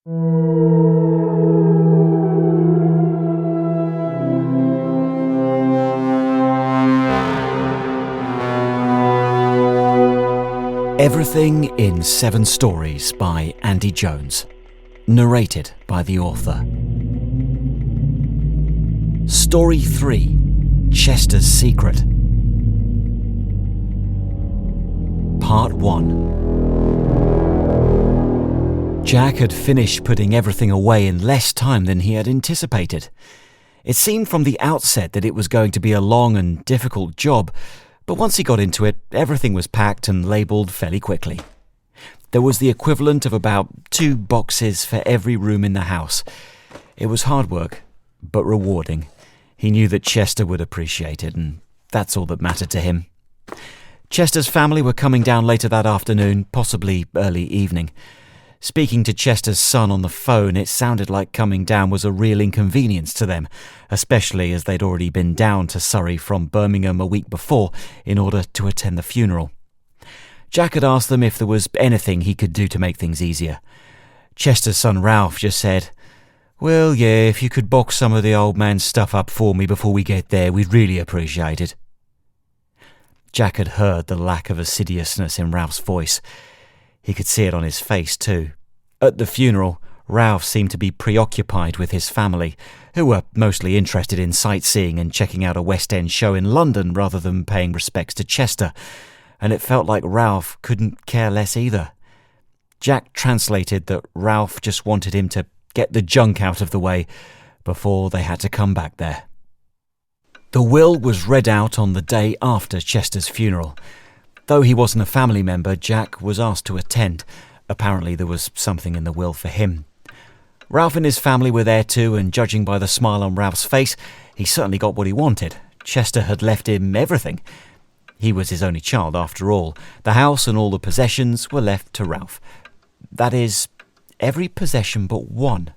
Everything in 7 Stories by Andy Jones. Narrated by the author. Story 3. Chester's Secret. Part 1. Jack had finished putting everything away in less time than he had anticipated. It seemed from the outset that it was going to be a long and difficult job, but once he got into it, everything was packed and labelled fairly quickly. There was the equivalent of about 2 boxes for every room in the house. It was hard work, but rewarding. He knew that Chester would appreciate it, and that's all that mattered to him. Chester's family were coming down later that afternoon, possibly early evening. Speaking to Chester's son on the phone, it sounded like coming down was a real inconvenience to them, especially as they'd already been down to Surrey from Birmingham a week before in order to attend the funeral. Jack had asked them if there was anything he could do to make things easier. Chester's son Ralph just said, "Well, yeah, if you could box some of the old man's stuff up for me before we get there, we'd really appreciate it." Jack had heard the lack of assiduousness in Ralph's voice. He could see it on his face too. At the funeral, Ralph seemed to be preoccupied with his family, who were mostly interested in sightseeing and checking out a West End show in London rather than paying respects to Chester, and it felt like Ralph couldn't care less either. Jack translated that Ralph just wanted him to get the junk out of the way before they had to come back there. The will was read out on the day after Chester's funeral. Though he wasn't a family member, Jack was asked to attend. Apparently there was something in the will for him. Ralph and his family were there too, and judging by the smile on Ralph's face, he certainly got what he wanted. Chester had left him everything. He was his only child after all. The house and all the possessions were left to Ralph. That is, every possession but one.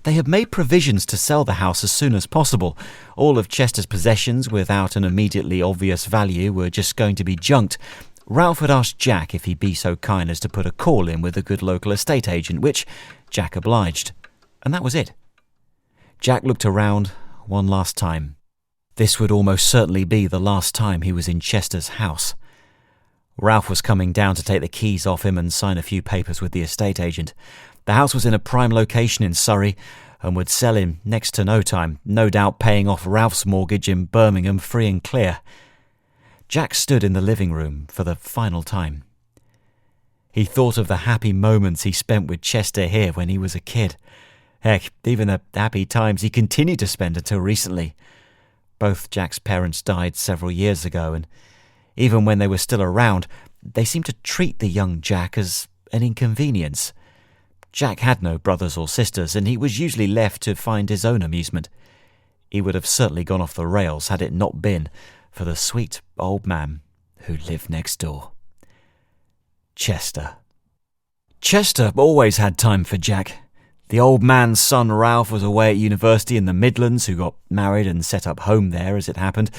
They had made provisions to sell the house as soon as possible. All of Chester's possessions, without an immediately obvious value, were just going to be junked. Ralph had asked Jack if he'd be so kind as to put a call in with a good local estate agent, which Jack obliged. And that was it. Jack looked around one last time. This would almost certainly be the last time he was in Chester's house. Ralph was coming down to take the keys off him and sign a few papers with the estate agent. The house was in a prime location in Surrey and would sell in next to no time, no doubt paying off Ralph's mortgage in Birmingham free and clear. Jack stood in the living room for the final time. He thought of the happy moments he spent with Chester here when he was a kid. Heck, even the happy times he continued to spend until recently. Both Jack's parents died several years ago, and even when they were still around, they seemed to treat the young Jack as an inconvenience. Jack had no brothers or sisters, and he was usually left to find his own amusement. He would have certainly gone off the rails had it not been for the sweet old man who lived next door. Chester. Chester always had time for Jack. The old man's son Ralph was away at university in the Midlands, who got married and set up home there as it happened,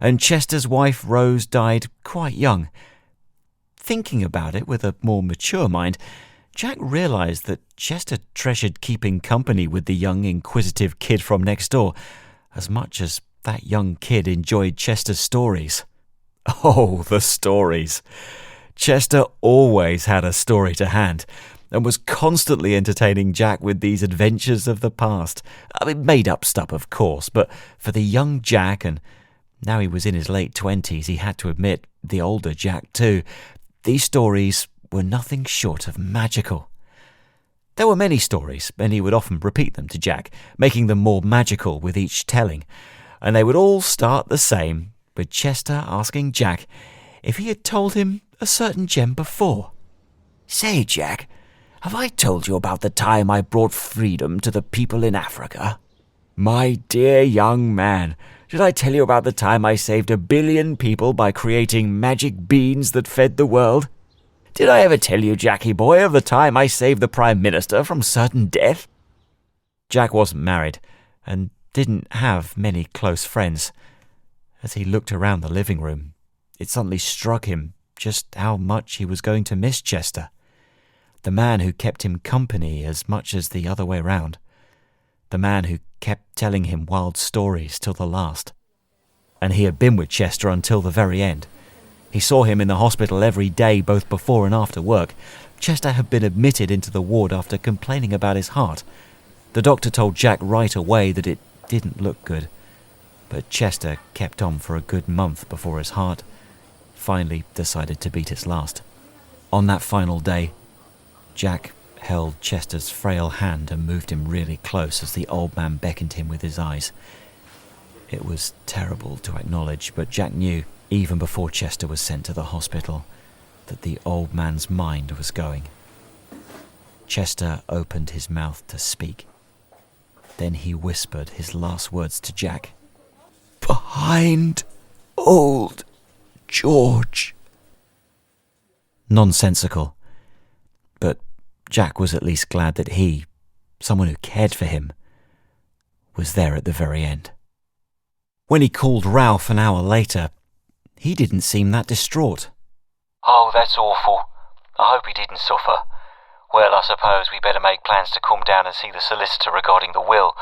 and Chester's wife Rose died quite young. Thinking about it with a more mature mind, Jack realised that Chester treasured keeping company with the young, inquisitive kid from next door as much as that young kid enjoyed Chester's stories. Oh, the stories! Chester always had a story to hand and was constantly entertaining Jack with these adventures of the past. Made-up stuff, of course, but for the young Jack, and now he was in his late 20s, he had to admit, the older Jack too, these stories were nothing short of magical. There were many stories, and he would often repeat them to Jack, making them more magical with each telling, and they would all start the same, with Chester asking Jack if he had told him a certain gem before. "Say, Jack, have I told you about the time I brought freedom to the people in Africa?" "My dear young man, did I tell you about the time I saved 1 billion people by creating magic beans that fed the world? Did I ever tell you, Jackie boy, of the time I saved the Prime Minister from certain death?" Jack wasn't married, and didn't have many close friends. As he looked around the living room, it suddenly struck him just how much he was going to miss Chester. The man who kept him company as much as the other way round. The man who kept telling him wild stories till the last. And he had been with Chester until the very end. He saw him in the hospital every day, both before and after work. Chester had been admitted into the ward after complaining about his heart. The doctor told Jack right away that it didn't look good. But Chester kept on for a good month before his heart finally decided to beat its last. On that final day, Jack held Chester's frail hand and moved him really close as the old man beckoned him with his eyes. It was terrible to acknowledge, but Jack knew, even before Chester was sent to the hospital, that the old man's mind was going. Chester opened his mouth to speak. Then he whispered his last words to Jack. "Behind old George." Nonsensical. But Jack was at least glad that he, someone who cared for him, was there at the very end. When he called Ralph an hour later, he didn't seem that distraught. "Oh, that's awful. I hope he didn't suffer. Well, I suppose we better make plans to come down and see the solicitor regarding the will,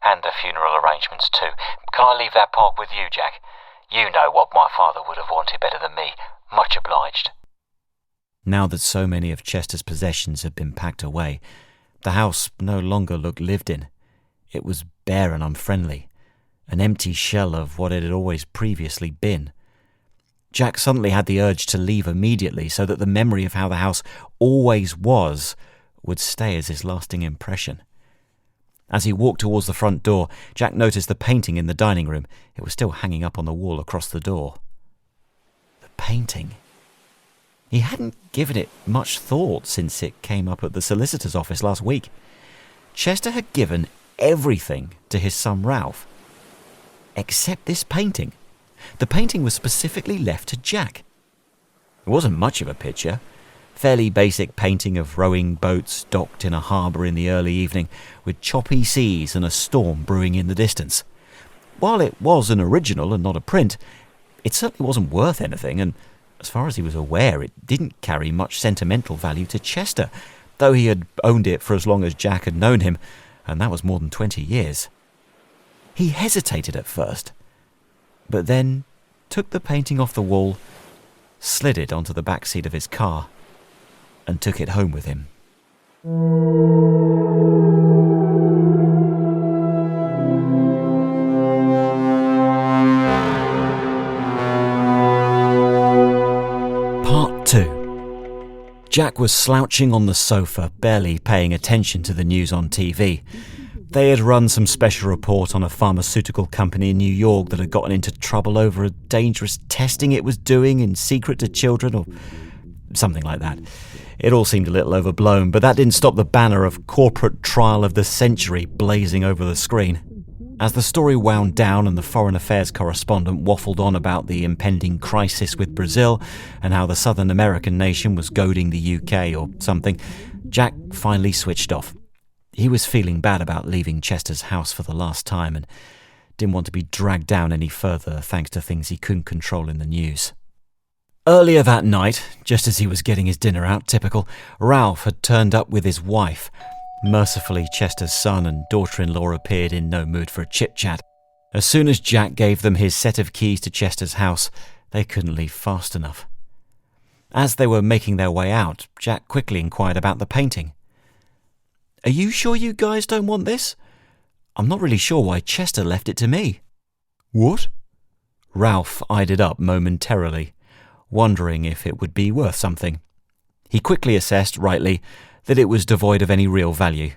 and the funeral arrangements too. Can I leave that part with you, Jack? You know what my father would have wanted better than me. Much obliged." Now that so many of Chester's possessions had been packed away, the house no longer looked lived in. It was bare and unfriendly, an empty shell of what it had always previously been. Jack suddenly had the urge to leave immediately so that the memory of how the house always was would stay as his lasting impression. As he walked towards the front door, Jack noticed the painting in the dining room. It was still hanging up on the wall across the door. The painting. He hadn't given it much thought since it came up at the solicitor's office last week. Chester had given everything to his son Ralph, except this painting. The painting was specifically left to Jack. It wasn't much of a picture. Fairly basic painting of rowing boats docked in a harbour in the early evening, with choppy seas and a storm brewing in the distance. While it was an original and not a print, it certainly wasn't worth anything, and as far as he was aware, it didn't carry much sentimental value to Chester, though he had owned it for as long as Jack had known him, and that was more than 20 years. He hesitated at first, but then took the painting off the wall, slid it onto the back seat of his car, and took it home with him. Part 2. Jack was slouching on the sofa, barely paying attention to the news on TV. They had run some special report on a pharmaceutical company in New York that had gotten into trouble over a dangerous testing it was doing in secret to children, or something like that. It all seemed a little overblown, but that didn't stop the banner of Corporate Trial of the Century blazing over the screen. As the story wound down and the foreign affairs correspondent waffled on about the impending crisis with Brazil and how the Southern American nation was goading the UK or something, Jack finally switched off. He was feeling bad about leaving Chester's house for the last time and didn't want to be dragged down any further thanks to things he couldn't control in the news. Earlier that night, just as he was getting his dinner out, typical, Ralph had turned up with his wife. Mercifully, Chester's son and daughter-in-law appeared in no mood for a chit-chat. As soon as Jack gave them his set of keys to Chester's house, they couldn't leave fast enough. As they were making their way out, Jack quickly inquired about the painting. "Are you sure you guys don't want this? I'm not really sure why Chester left it to me." "What?" Ralph eyed it up momentarily, wondering if it would be worth something. He quickly assessed, rightly, that it was devoid of any real value.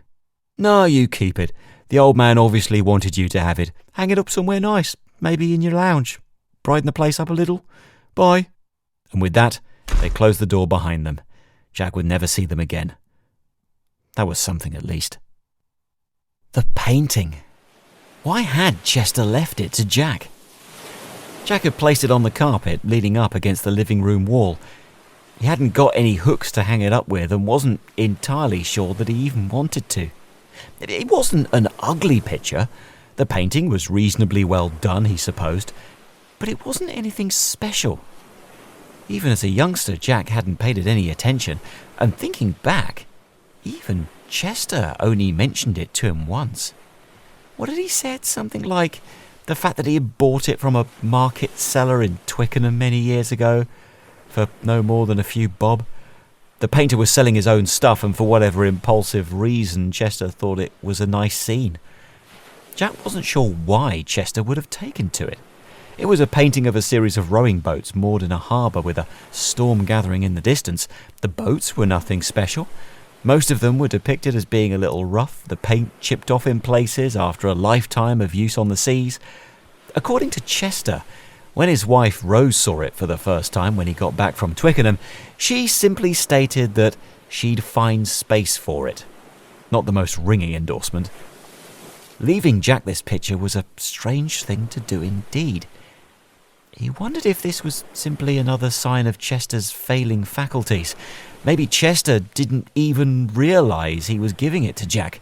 "No, you keep it. The old man obviously wanted you to have it. Hang it up somewhere nice, maybe in your lounge. Brighten the place up a little. Bye." And with that, they closed the door behind them. Jack would never see them again. That was something, at least. The painting. Why had Chester left it to Jack? Jack had placed it on the carpet, leaning up against the living room wall. He hadn't got any hooks to hang it up with and wasn't entirely sure that he even wanted to. It wasn't an ugly picture. The painting was reasonably well done, he supposed, but it wasn't anything special. Even as a youngster, Jack hadn't paid it any attention, and thinking back, Even Chester only mentioned it to him once. What had he said? Something like the fact that he had bought it from a market seller in Twickenham many years ago for no more than a few bob. The painter was selling his own stuff, and for whatever impulsive reason, Chester thought it was a nice scene. Jack wasn't sure why Chester would have taken to it. It was a painting of a series of rowing boats moored in a harbour with a storm gathering in the distance. The boats were nothing special. Most of them were depicted as being a little rough, the paint chipped off in places after a lifetime of use on the seas. According to Chester, when his wife Rose saw it for the first time when he got back from Twickenham, she simply stated that she'd find space for it. Not the most ringing endorsement. Leaving Jack this picture was a strange thing to do indeed. He wondered if this was simply another sign of Chester's failing faculties. Maybe Chester didn't even realise he was giving it to Jack.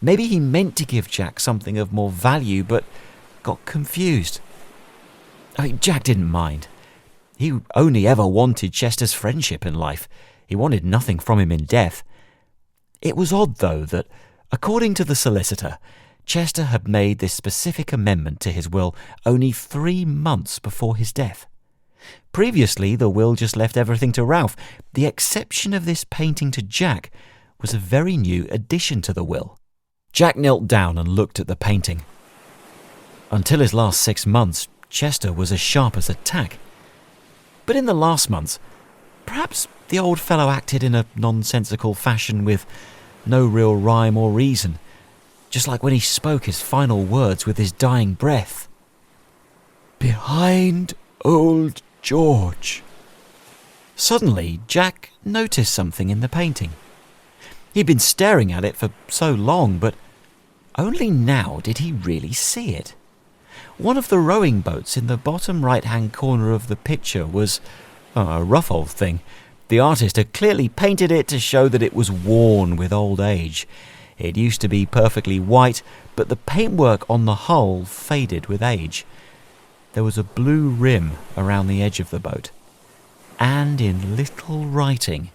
Maybe he meant to give Jack something of more value, but got confused. Jack didn't mind. He only ever wanted Chester's friendship in life. He wanted nothing from him in death. It was odd, though, that, according to the solicitor, Chester had made this specific amendment to his will only 3 months before his death. Previously, the will just left everything to Ralph. The exception of this painting to Jack was a very new addition to the will. Jack knelt down and looked at the painting. Until his last 6 months, Chester was as sharp as a tack. But in the last months, perhaps the old fellow acted in a nonsensical fashion with no real rhyme or reason, just like when he spoke his final words with his dying breath. "Behind old George." Suddenly, Jack noticed something in the painting. He'd been staring at it for so long, but only now did he really see it. One of the rowing boats in the bottom right-hand corner of the picture was a rough old thing. The artist had clearly painted it to show that it was worn with old age. It used to be perfectly white, but the paintwork on the hull faded with age. There was a blue rim around the edge of the boat, and in little writing,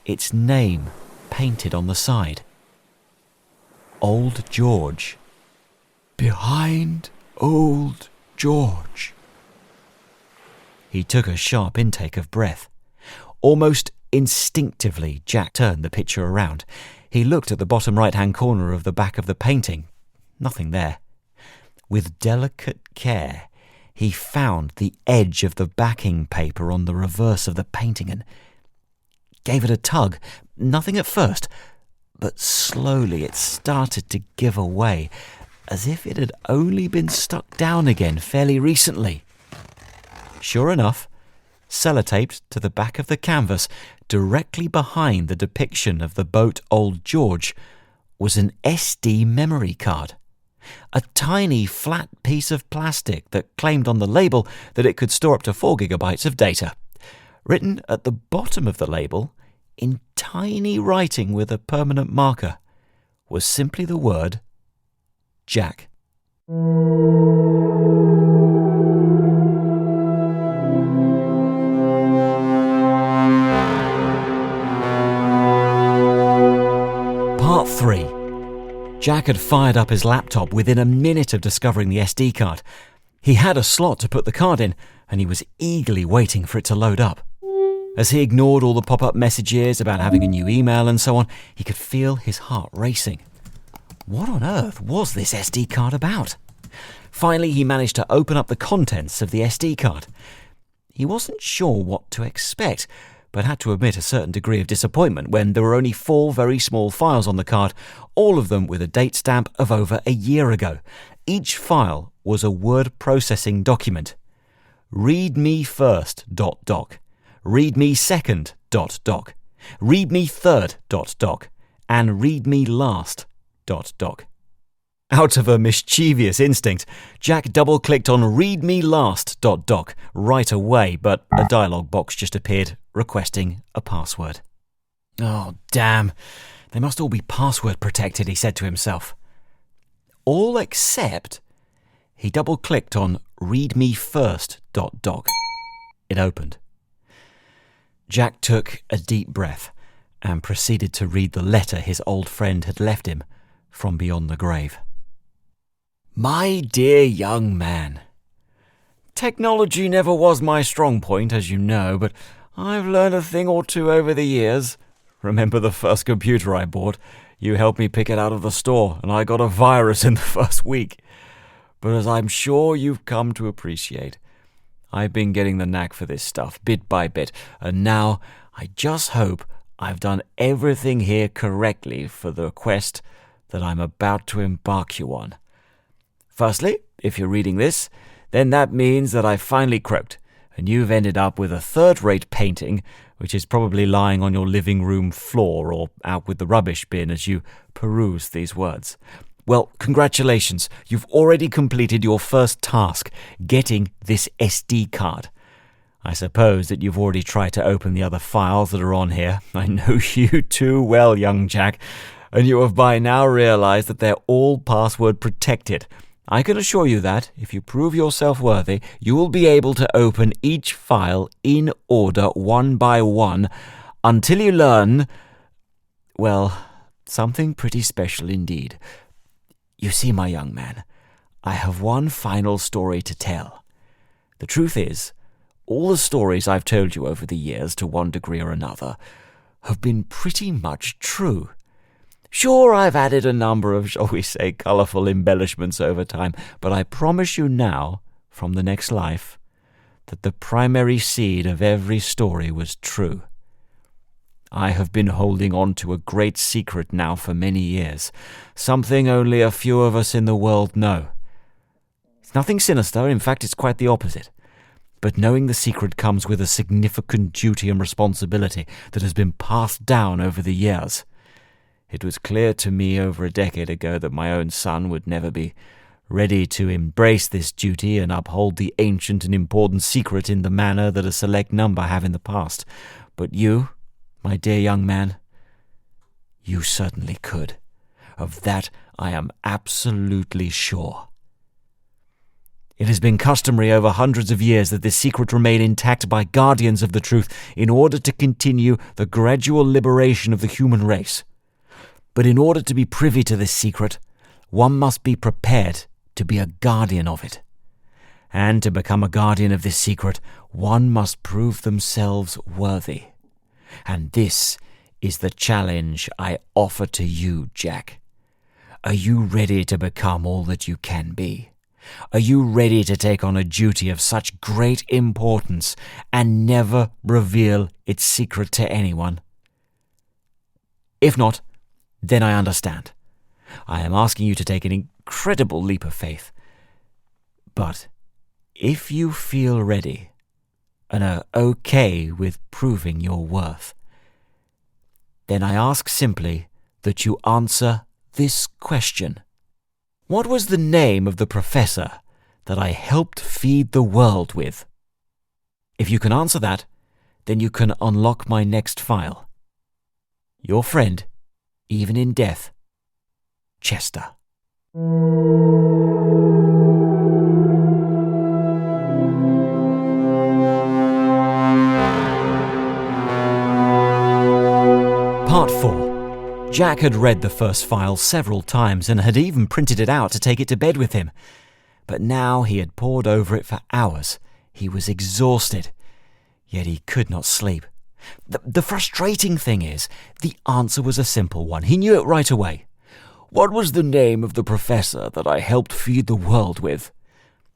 its name painted on the side. Old George. Behind old George. He took a sharp intake of breath. Almost instinctively, Jack turned the picture around. He looked at the bottom right-hand corner of the back of the painting. Nothing there. With delicate care, he found the edge of the backing paper on the reverse of the painting and gave it a tug. Nothing at first, but slowly it started to give away, as if it had only been stuck down again fairly recently. Sure enough, sellotaped to the back of the canvas, directly behind the depiction of the boat Old George, was an SD memory card. A tiny flat piece of plastic that claimed on the label that it could store up to 4 gigabytes of data. Written at the bottom of the label, in tiny writing with a permanent marker, was simply the word Jack. Part 3. Jack had fired up his laptop within a minute of discovering the SD card. He had a slot to put the card in, and he was eagerly waiting for it to load up. As he ignored all the pop-up messages about having a new email and so on, he could feel his heart racing. What on earth was this SD card about? Finally, he managed to open up the contents of the SD card. He wasn't sure what to expect, but had to admit a certain degree of disappointment when there were only 4 very small files on the card, all of them with a date stamp of over a year ago. Each file was a word processing document. readme1st.doc, readme2nd.doc, readme3rd.doc, and readmelast.doc. Out of a mischievous instinct, Jack double-clicked on readmelast.doc right away, but a dialog box just appeared requesting a password. Oh, damn. They must all be password protected, he said to himself. All except he double-clicked on readmefirst.doc. It opened. Jack took a deep breath and proceeded to read the letter his old friend had left him from beyond the grave. My dear young man, technology never was my strong point, as you know, but I've learned a thing or two over the years. Remember the first computer I bought? You helped me pick it out of the store, and I got a virus in the first week. But as I'm sure you've come to appreciate, I've been getting the knack for this stuff, bit by bit, and now I just hope I've done everything here correctly for the quest that I'm about to embark you on. Firstly, if you're reading this, then that means that I've finally croaked, and you've ended up with a third-rate painting, which is probably lying on your living room floor or out with the rubbish bin as you peruse these words. Well, congratulations, you've already completed your first task, getting this SD card. I suppose that you've already tried to open the other files that are on here. I know you too well, young Jack, and you have by now realized that they're all password protected. I can assure you that, if you prove yourself worthy, you will be able to open each file in order, one by one, until you learn, well, something pretty special indeed. You see, my young man, I have one final story to tell. The truth is, all the stories I've told you over the years, to one degree or another, have been pretty much true. Sure, I've added a number of, shall we say, colourful embellishments over time, but I promise you now, from the next life, that the primary seed of every story was true. I have been holding on to a great secret now for many years, something only a few of us in the world know. It's nothing sinister, in fact it's quite the opposite. But knowing the secret comes with a significant duty and responsibility that has been passed down over the years. It was clear to me over a decade ago that my own son would never be ready to embrace this duty and uphold the ancient and important secret in the manner that a select number have in the past. But you, my dear young man, you certainly could. Of that I am absolutely sure. It has been customary over hundreds of years that this secret remain intact by guardians of the truth in order to continue the gradual liberation of the human race. But in order to be privy to this secret, one must be prepared to be a guardian of it. And to become a guardian of this secret, one must prove themselves worthy. And this is the challenge I offer to you, Jack. Are you ready to become all that you can be? Are you ready to take on a duty of such great importance and never reveal its secret to anyone? If not, then I understand. I am asking you to take an incredible leap of faith. But if you feel ready and are okay with proving your worth, then I ask simply that you answer this question. What was the name of the professor that I helped feed the world with? If you can answer that, then you can unlock my next file. Your friend, even in death, Chester. Part 4. Jack had read the first file several times and had even printed it out to take it to bed with him. But now he had pored over it for hours. He was exhausted, yet he could not sleep. The frustrating thing is, the answer was a simple one. He knew it right away. What was the name of the professor that I helped feed the world with?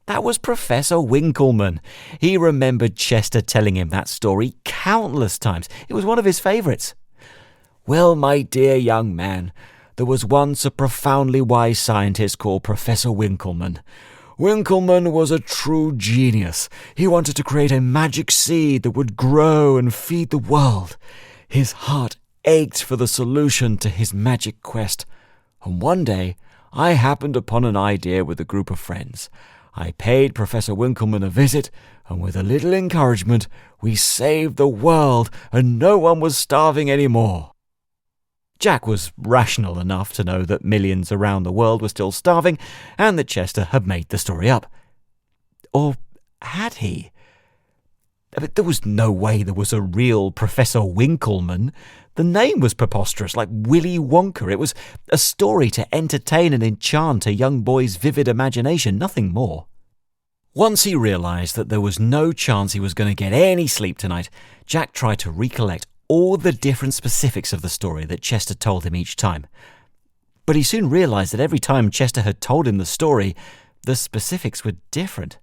That was Professor Winkleman. He remembered Chester telling him that story countless times. It was one of his favourites. Well, my dear young man, there was once a profoundly wise scientist called Professor Winkleman. Winkleman was a true genius. He wanted to create a magic seed that would grow and feed the world. His heart ached for the solution to his magic quest. And one day, I happened upon an idea with a group of friends. I paid Professor Winkleman a visit, and with a little encouragement, we saved the world, and no one was starving anymore. Jack was rational enough to know that millions around the world were still starving, and that Chester had made the story up. Or had he? But there was no way there was a real Professor Winkleman. The name was preposterous, like Willy Wonka. It was a story to entertain and enchant a young boy's vivid imagination, nothing more. Once he realised that there was no chance he was going to get any sleep tonight, Jack tried to recollect all the different specifics of the story that Chester told him each time. But he soon realised that every time Chester had told him the story, the specifics were different.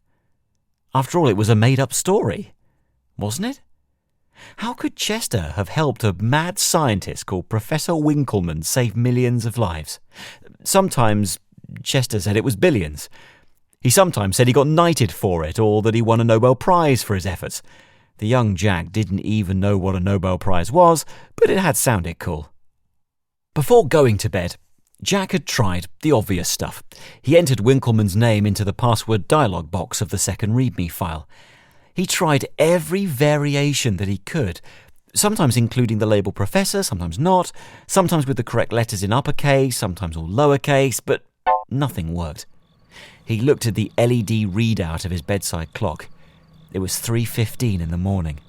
After all, it was a made-up story, wasn't it? How could Chester have helped a mad scientist called Professor Winkleman save millions of lives? Sometimes Chester said it was billions. He sometimes said he got knighted for it, or that he won a Nobel Prize for his efforts. The young Jack didn't even know what a Nobel Prize was, but it had sounded cool. Before going to bed, Jack had tried the obvious stuff. He entered Winkleman's name into the password dialog box of the second README file. He tried every variation that he could, sometimes including the label Professor, sometimes not, sometimes with the correct letters in uppercase, sometimes all lowercase, but nothing worked. He looked at the LED readout of his bedside clock. It was 3:15 in the morning.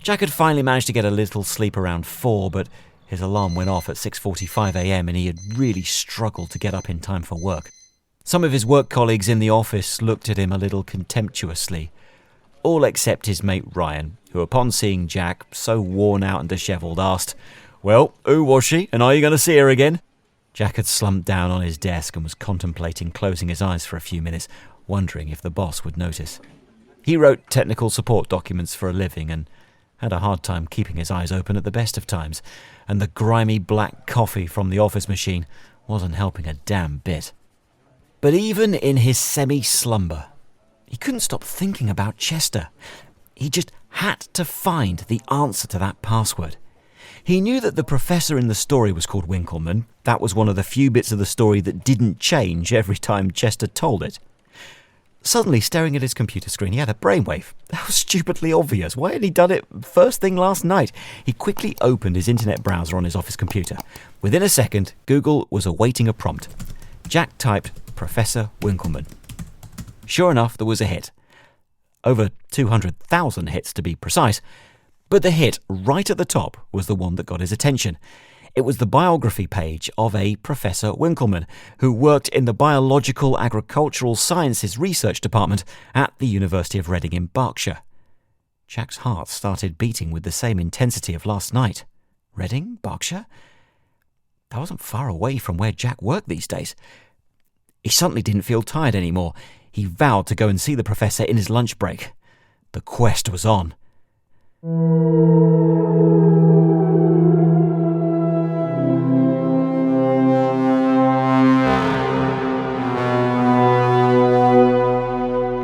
Jack had finally managed to get a little sleep around 4, but his alarm went off at 6:45 a.m. and he had really struggled to get up in time for work. Some of his work colleagues in the office looked at him a little contemptuously, all except his mate Ryan, who upon seeing Jack, so worn out and dishevelled, asked, "Well, who was she, and are you going to see her again?" Jack had slumped down on his desk and was contemplating closing his eyes for a few minutes, wondering if the boss would notice. He wrote technical support documents for a living and had a hard time keeping his eyes open at the best of times, and the grimy black coffee from the office machine wasn't helping a damn bit. But even in his semi-slumber, he couldn't stop thinking about Chester. He just had to find the answer to that password. He knew that the professor in the story was called Winkleman. That was one of the few bits of the story that didn't change every time Chester told it. Suddenly, staring at his computer screen, he had a brainwave. How stupidly obvious. Why had he done it first thing last night? He quickly opened his internet browser on his office computer. Within a second, Google was awaiting a prompt. Jack typed Professor Winkleman. Sure enough, there was a hit. Over 200,000 hits to be precise. But the hit right at the top was the one that got his attention. It was the biography page of a Professor Winkleman, who worked in the Biological Agricultural Sciences Research Department at the University of Reading in Berkshire. Jack's heart started beating with the same intensity of last night. Reading? Berkshire? That wasn't far away from where Jack worked these days. He suddenly didn't feel tired anymore. He vowed to go and see the professor in his lunch break. The quest was on.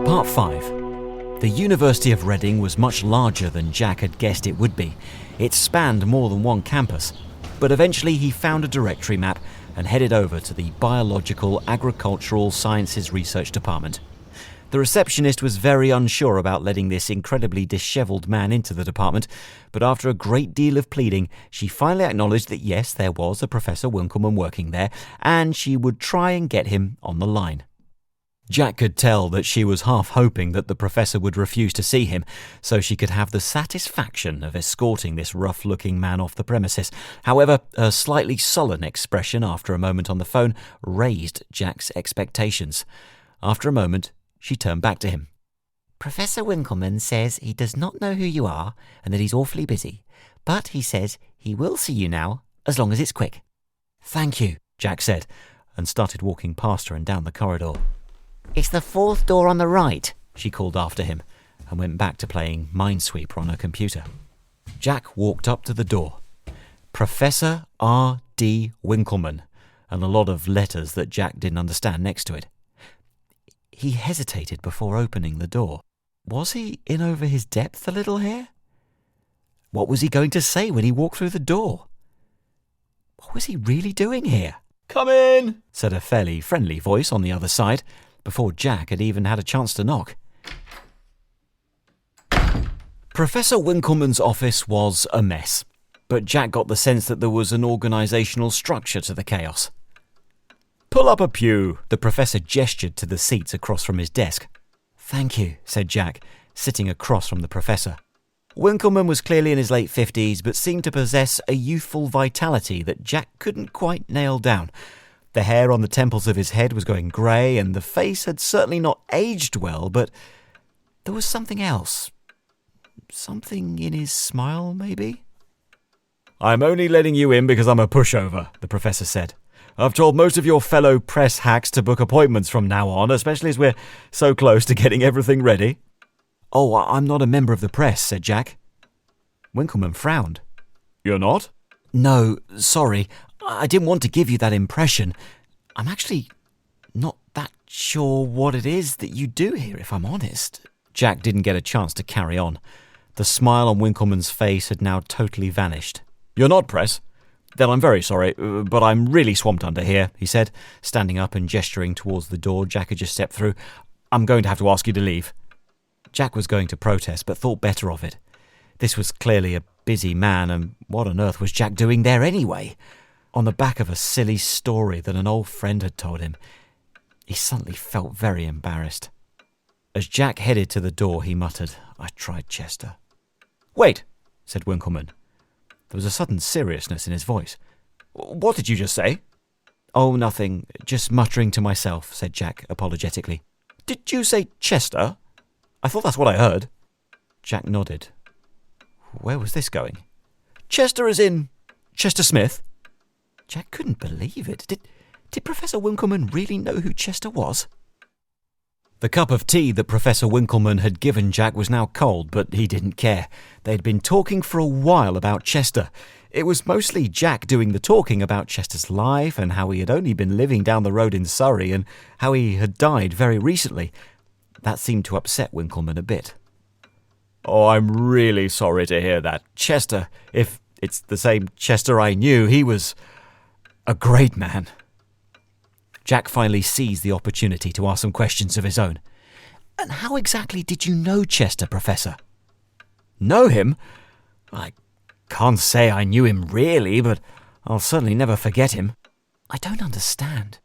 Part 5. The University of Reading was much larger than Jack had guessed it would be. It spanned more than one campus, but eventually he found a directory map and headed over to the Biological Agricultural Sciences Research Department. The receptionist was very unsure about letting this incredibly dishevelled man into the department, but after a great deal of pleading, she finally acknowledged that yes, there was a Professor Winkleman working there, and she would try and get him on the line. Jack could tell that she was half hoping that the professor would refuse to see him, so she could have the satisfaction of escorting this rough-looking man off the premises. However, her slightly sullen expression after a moment on the phone raised Jack's expectations. After a moment, she turned back to him. "Professor Winkleman says he does not know who you are and that he's awfully busy, but he says he will see you now, as long as it's quick." "Thank you," Jack said, and started walking past her and down the corridor. "It's the 4th door on the right," she called after him, and went back to playing Minesweeper on her computer. Jack walked up to the door. Professor R.D. Winkleman, and a lot of letters that Jack didn't understand next to it. He hesitated before opening the door. Was he in over his depth a little here? What was he going to say when he walked through the door? What was he really doing here? "Come in," said a fairly friendly voice on the other side, before Jack had even had a chance to knock. Professor Winkleman's office was a mess, but Jack got the sense that there was an organisational structure to the chaos. "Pull up a pew," the professor gestured to the seats across from his desk. "Thank you," said Jack, sitting across from the professor. Winkleman was clearly in his late 50s, but seemed to possess a youthful vitality that Jack couldn't quite nail down. The hair on the temples of his head was going grey, and the face had certainly not aged well, but there was something else. Something in his smile, maybe? "I'm only letting you in because I'm a pushover," the professor said. "I've told most of your fellow press hacks to book appointments from now on, especially as we're so close to getting everything ready." "Oh, I'm not a member of the press," said Jack. Winkleman frowned. "You're not?" "No, sorry. I didn't want to give you that impression. I'm actually not that sure what it is that you do here, if I'm honest." Jack didn't get a chance to carry on. The smile on Winkleman's face had now totally vanished. "You're not press? Then I'm very sorry, but I'm really swamped under here," he said, standing up and gesturing towards the door Jack had just stepped through. "I'm going to have to ask you to leave." Jack was going to protest, but thought better of it. This was clearly a busy man, and what on earth was Jack doing there anyway? On the back of a silly story that an old friend had told him. He suddenly felt very embarrassed. As Jack headed to the door, he muttered, "I tried Chester." "Wait," said Winkleman. There was a sudden seriousness in his voice. "What did you just say?" "Oh, nothing. Just muttering to myself," said Jack apologetically. "Did you say Chester? I thought that's what I heard." Jack nodded. Where was this going? "Chester as in Chester Smith?" Jack couldn't believe it. Did Professor Winkleman really know who Chester was? The cup of tea that Professor Winkleman had given Jack was now cold, but he didn't care. They'd been talking for a while about Chester. It was mostly Jack doing the talking about Chester's life and how he had only been living down the road in Surrey and how he had died very recently. That seemed to upset Winkleman a bit. "Oh, I'm really sorry to hear that. Chester, if it's the same Chester I knew, he was a great man." Jack finally seized the opportunity to ask some questions of his own. "And how exactly did you know Chester, Professor?" "Know him? I can't say I knew him really, but I'll certainly never forget him." "I don't understand."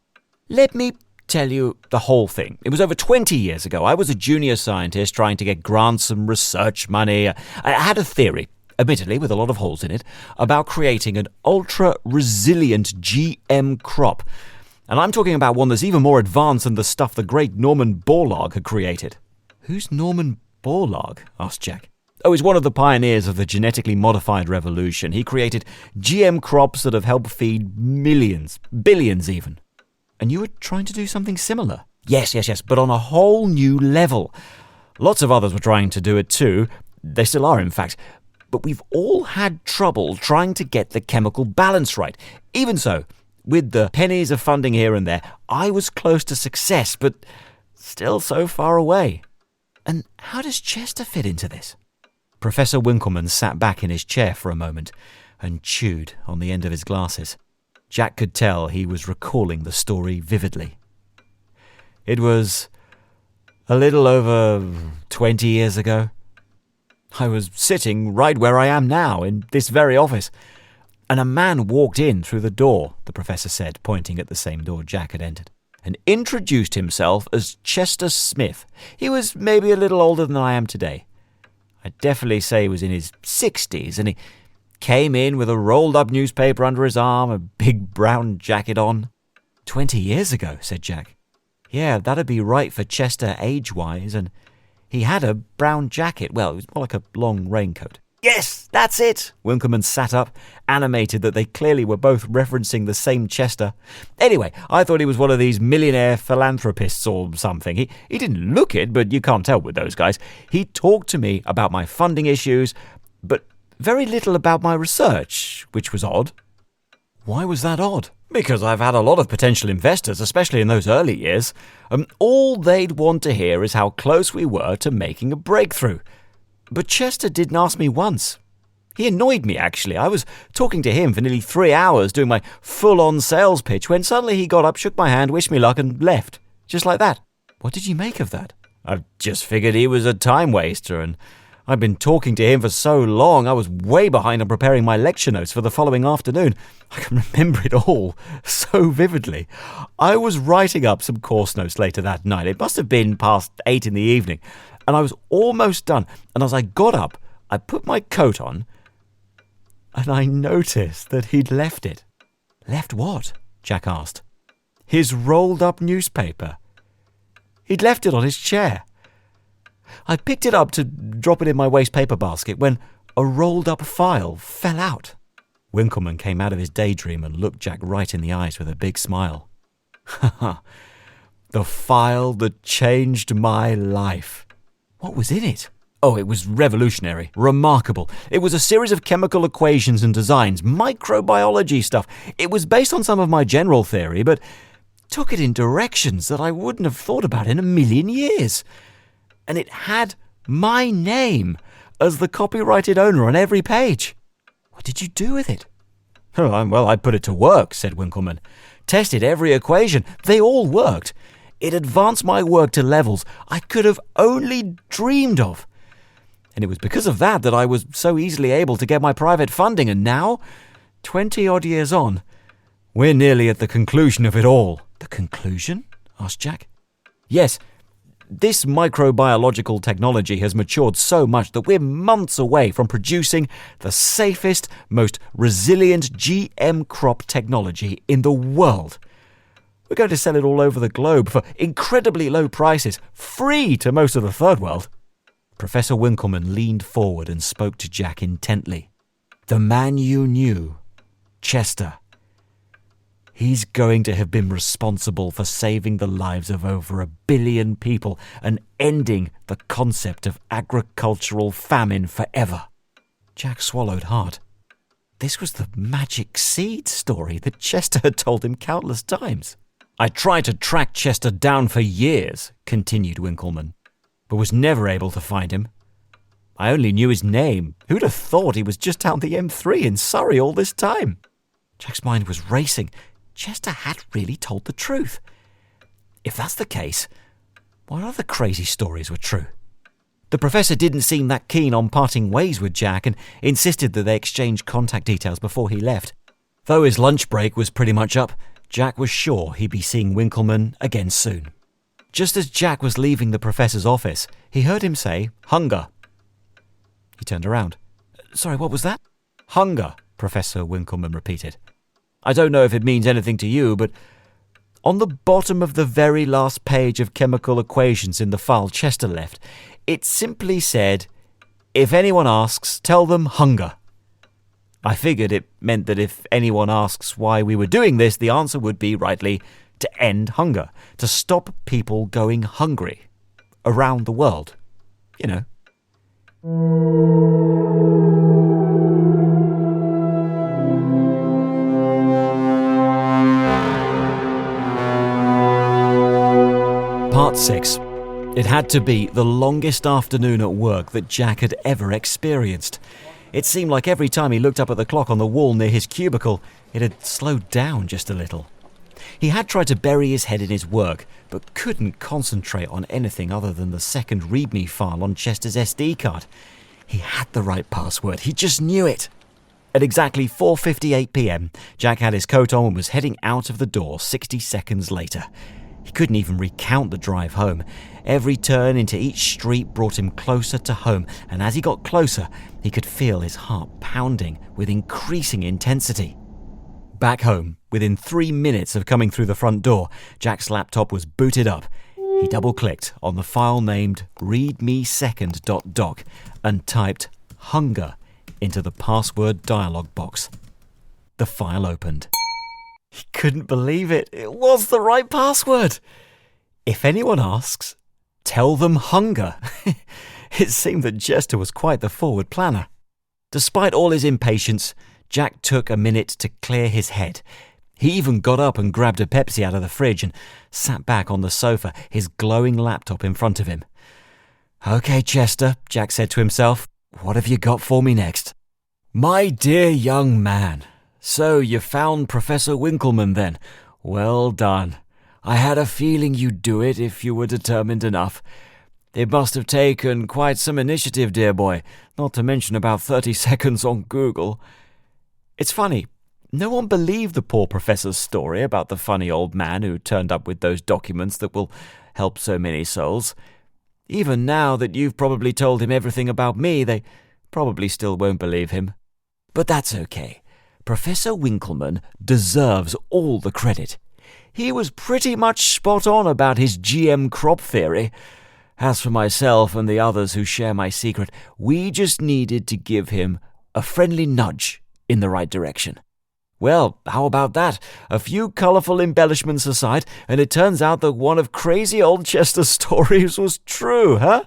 "Let me tell you the whole thing. It was over 20 years ago. I was a junior scientist trying to get grants and research money. I had a theory, admittedly with a lot of holes in it, about creating an ultra-resilient GM crop. And I'm talking about one that's even more advanced than the stuff the great Norman Borlaug had created." "Who's Norman Borlaug?" asked Jack. "Oh, he's one of the pioneers of the genetically modified revolution. He created GM crops that have helped feed millions, billions even." "And you were trying to do something similar?" Yes, but on a whole new level. Lots of others were trying to do it too. They still are, in fact. But we've all had trouble trying to get the chemical balance right. Even so, with the pennies of funding here and there, I was close to success, but still so far away." "And how does Chester fit into this?" Professor Winkleman sat back in his chair for a moment and chewed on the end of his glasses. Jack could tell he was recalling the story vividly. "It was a little over 20 years ago. I was sitting right where I am now, in this very office, and a man walked in through the door," the professor said, pointing at the same door Jack had entered, "and introduced himself as Chester Smith. He was maybe a little older than I am today. I'd definitely say he was in his 60s, and he came in with a rolled-up newspaper under his arm, a big brown jacket on." 20 years ago, said Jack. "Yeah, that'd be right for Chester age-wise, and he had a brown jacket. Well, it was more like a long raincoat." "Yes, that's it!" Winkleman sat up, animated that they clearly were both referencing the same Chester. "Anyway, I thought he was one of these millionaire philanthropists or something. He didn't look it, but you can't tell with those guys. He talked to me about my funding issues, but very little about my research, which was odd." "Why was that odd?" "Because I've had a lot of potential investors, especially in those early years. All they'd want to hear is how close we were to making a breakthrough. But Chester didn't ask me once. He annoyed me, actually. I was talking to him for nearly 3 hours doing my full-on sales pitch when suddenly he got up, shook my hand, wished me luck, and left. Just like that." "What did you make of that?" "I just figured he was a time waster, and I'd been talking to him for so long I was way behind on preparing my lecture notes for the following afternoon. I can remember it all so vividly. I was writing up some course notes later that night. It must have been past 8 in the evening, and I was almost done. And as I got up, I put my coat on, and I noticed that he'd left it. Left what? Jack asked. His rolled-up newspaper. He'd left it on his chair. I picked it up to drop it in my waste paper basket when a rolled-up file fell out. Winkleman came out of his daydream and looked Jack right in the eyes with a big smile. Ha! The file that changed my life. What was in it? Oh, it was revolutionary, remarkable. It was a series of chemical equations and designs, microbiology stuff. It was based on some of my general theory, but took it in directions that I wouldn't have thought about in a million years. And it had my name as the copyrighted owner on every page. What did you do with it? Oh, well, I put it to work, said Winkleman. Tested every equation. They all worked. It advanced my work to levels I could have only dreamed of. And it was because of that I was so easily able to get my private funding. And now, 20-odd years on, we're nearly at the conclusion of it all. The conclusion? Asked Jack. Yes. This microbiological technology has matured so much that we're months away from producing the safest, most resilient GM crop technology in the world. We're going to sell it all over the globe for incredibly low prices, free to most of the third world. Professor Winkleman leaned forward and spoke to Jack intently. The man you knew, Chester, he's going to have been responsible for saving the lives of over 1 billion people and ending the concept of agricultural famine forever. Jack swallowed hard. This was the magic seed story that Chester had told him countless times. I tried to track Chester down for years, continued Winkleman, but was never able to find him. I only knew his name. Who'd have thought he was just down the M3 in Surrey all this time? Jack's mind was racing. Chester had really told the truth. If that's the case, what other crazy stories were true? The professor didn't seem that keen on parting ways with Jack and insisted that they exchange contact details before he left. Though his lunch break was pretty much up, Jack was sure he'd be seeing Winkleman again soon. Just as Jack was leaving the professor's office, he heard him say, "Hunger." He turned around. Sorry, what was that? "Hunger," Professor Winkleman repeated. "I don't know if it means anything to you, but on the bottom of the very last page of chemical equations in the file Chester left, it simply said, 'If anyone asks, tell them hunger.' I figured it meant that if anyone asks why we were doing this, the answer would be, rightly, to end hunger, to stop people going hungry around the world. You know." Part 6. It had to be the longest afternoon at work that Jack had ever experienced. It seemed like every time he looked up at the clock on the wall near his cubicle, it had slowed down just a little. He had tried to bury his head in his work, but couldn't concentrate on anything other than the second README file on Chester's SD card. He had the right password, he just knew it. At exactly 4:58 p.m, Jack had his coat on and was heading out of the door 60 seconds later. He couldn't even recount the drive home. Every turn into each street brought him closer to home, and as he got closer, he could feel his heart pounding with increasing intensity. Back home, within 3 minutes of coming through the front door, Jack's laptop was booted up. He double-clicked on the file named readmesecond.doc and typed hunger into the password dialog box. The file opened. He couldn't believe it. It was the right password. If anyone asks, tell them hunger. It seemed that Chester was quite the forward planner. Despite all his impatience, Jack took a minute to clear his head. He even got up and grabbed a Pepsi out of the fridge and sat back on the sofa, his glowing laptop in front of him. "Okay, Chester," Jack said to himself. "What have you got for me next?" "My dear young man, so you found Professor Winkleman then? Well done. I had a feeling you'd do it if you were determined enough. It must have taken quite some initiative, dear boy, not to mention about 30 seconds on Google. It's funny, no one believed the poor professor's story about the funny old man who turned up with those documents that will help so many souls. Even now that you've probably told him everything about me, they probably still won't believe him. But that's okay. Professor Winkleman deserves all the credit. He was pretty much spot on about his GM crop theory. As for myself and the others who share my secret, we just needed to give him a friendly nudge in the right direction. Well, how about that? A few colourful embellishments aside, and it turns out that one of crazy old Chester's stories was true, huh?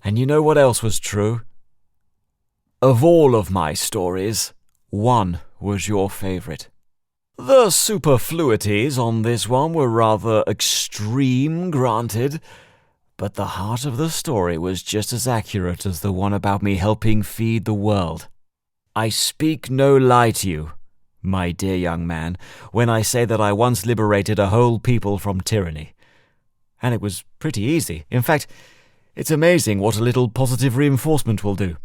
And you know what else was true? Of all of my stories, one was your favourite. The superfluities on this one were rather extreme, granted, but the heart of the story was just as accurate as the one about me helping feed the world. I speak no lie to you, my dear young man, when I say that I once liberated a whole people from tyranny. And it was pretty easy. In fact, it's amazing what a little positive reinforcement will do.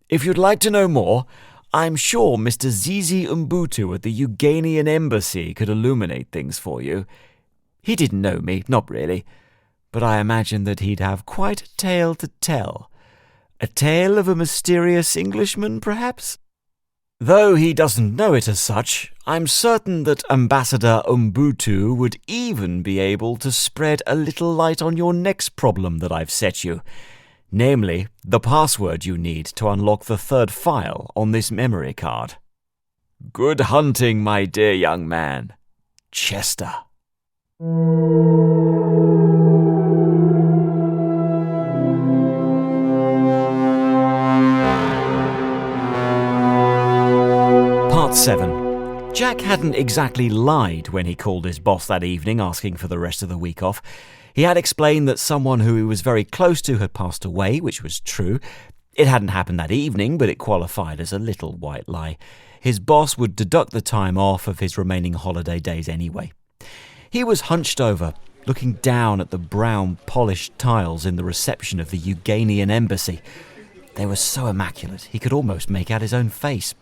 If you'd like to know more, I'm sure Mr. Zizi Mbutu at the Uganian embassy could illuminate things for you. He didn't know me, not really, but I imagine that he'd have quite a tale to tell. A tale of a mysterious Englishman, perhaps? Though he doesn't know it as such, I'm certain that Ambassador Mbutu would even be able to spread a little light on your next problem that I've set you. Namely, the password you need to unlock the third file on this memory card. Good hunting, my dear young man. Chester. Part 7. Jack hadn't exactly lied when he called his boss that evening asking for the rest of the week off. He had explained that someone who he was very close to had passed away, which was true. It hadn't happened that evening, but it qualified as a little white lie. His boss would deduct the time off of his remaining holiday days anyway. He was hunched over, looking down at the brown, polished tiles in the reception of the Uganian embassy. They were so immaculate, he could almost make out his own face.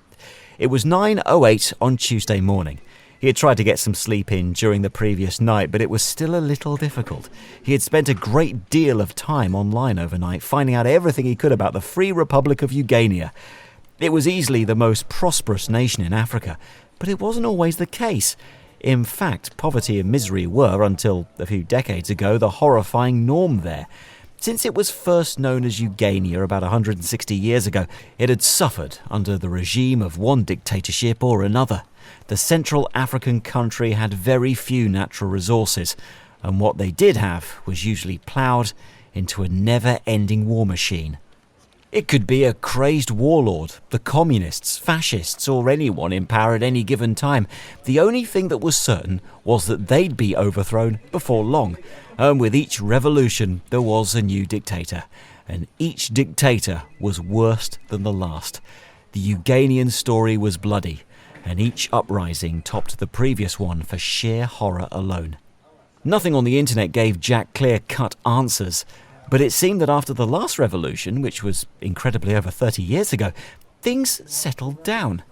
It was 9:08 on Tuesday morning. He had tried to get some sleep in during the previous night, but it was still a little difficult. He had spent a great deal of time online overnight, finding out everything he could about the Free Republic of Ugania. It was easily the most prosperous nation in Africa, but it wasn't always the case. In fact, poverty and misery were, until a few decades ago, the horrifying norm there. Since it was first known as Ugania about 160 years ago, it had suffered under the regime of one dictatorship or another. The Central African country had very few natural resources, and what they did have was usually ploughed into a never-ending war machine. It could be a crazed warlord, the communists, fascists, or anyone in power at any given time. The only thing that was certain was that they'd be overthrown before long, and with each revolution there was a new dictator, and each dictator was worse than the last. The Uganian story was bloody, and each uprising topped the previous one for sheer horror alone. Nothing on the internet gave Jack clear-cut answers, but it seemed that after the last revolution, which was incredibly over 30 years ago, things settled down.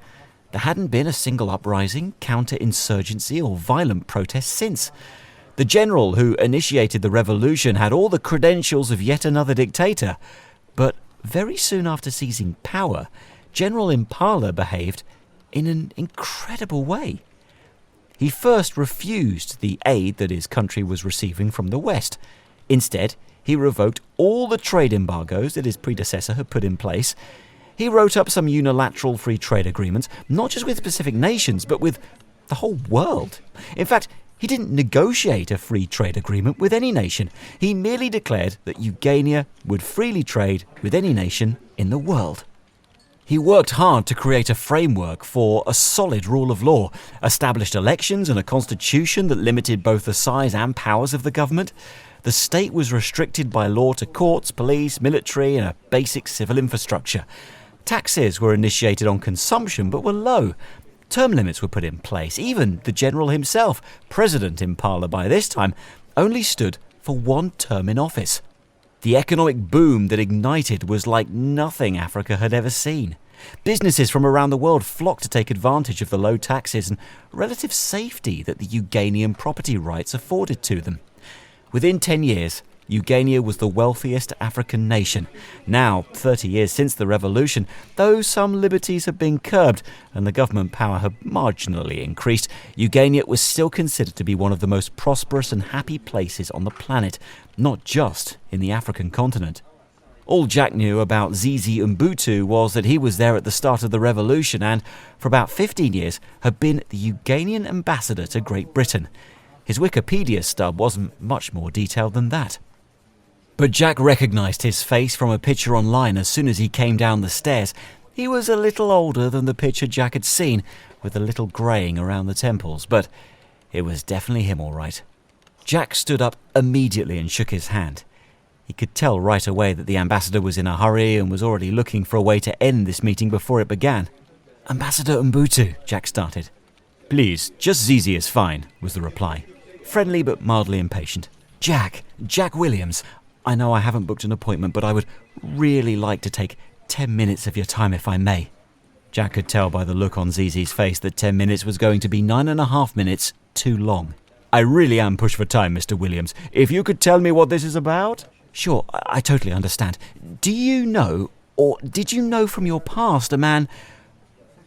There hadn't been a single uprising, counter-insurgency or violent protest since. The general who initiated the revolution had all the credentials of yet another dictator, but very soon after seizing power, General Impala behaved in an incredible way. He first refused the aid that his country was receiving from the West. Instead, he revoked all the trade embargoes that his predecessor had put in place. He wrote up some unilateral free trade agreements, not just with specific nations, but with the whole world. In fact, he didn't negotiate a free trade agreement with any nation. He merely declared that Ugania would freely trade with any nation in the world. He worked hard to create a framework for a solid rule of law, established elections and a constitution that limited both the size and powers of the government. The state was restricted by law to courts, police, military, and a basic civil infrastructure. Taxes were initiated on consumption but were low. Term limits were put in place. Even the general himself, President Impala by this time, only stood for one term in office. The economic boom that ignited was like nothing Africa had ever seen. Businesses from around the world flocked to take advantage of the low taxes and relative safety that the Uganian property rights afforded to them. Within 10 years, Eugenia was the wealthiest African nation. Now, 30 years since the revolution, though some liberties had been curbed and the government power had marginally increased, Eugenia was still considered to be one of the most prosperous and happy places on the planet, not just in the African continent. All Jack knew about Zizi Mbutu was that he was there at the start of the revolution and, for about 15 years, had been the Ugandan ambassador to Great Britain. His Wikipedia stub wasn't much more detailed than that. But Jack recognised his face from a picture online as soon as he came down the stairs. He was a little older than the picture Jack had seen, with a little greying around the temples, but it was definitely him all right. Jack stood up immediately and shook his hand. He could tell right away that the ambassador was in a hurry and was already looking for a way to end this meeting before it began. "Ambassador Mbutu," Jack started. "Please, just Zizi is fine," was the reply. Friendly but mildly impatient. Jack Williams, I know I haven't booked an appointment, but I would really like to take 10 minutes of your time if I may." Jack could tell by the look on Zizi's face that 10 minutes was going to be 9.5 minutes too long. "I really am pushed for time, Mr. Williams. If you could tell me what this is about?" "Sure, I totally understand. Do you know, or did you know from your past, a man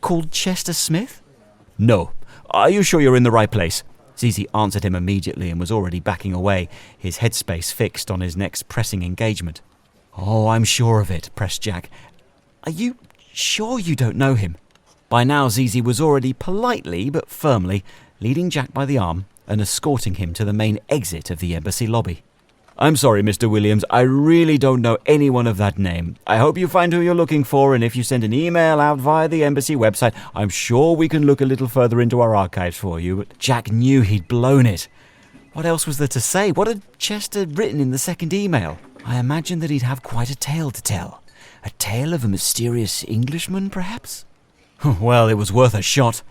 called Chester Smith?" "No. Are you sure you're in the right place?" Zizi answered him immediately and was already backing away, his headspace fixed on his next pressing engagement. "Oh, I'm sure of it," pressed Jack. "Are you sure you don't know him?" By now Zizi was already politely but firmly leading Jack by the arm and escorting him to the main exit of the embassy lobby. "I'm sorry, Mr. Williams, I really don't know anyone of that name. I hope you find who you're looking for, and if you send an email out via the embassy website, I'm sure we can look a little further into our archives for you." But Jack knew he'd blown it. What else was there to say? What had Chester written in the second email? "I imagine that he'd have quite a tale to tell. A tale of a mysterious Englishman, perhaps?" Well, it was worth a shot.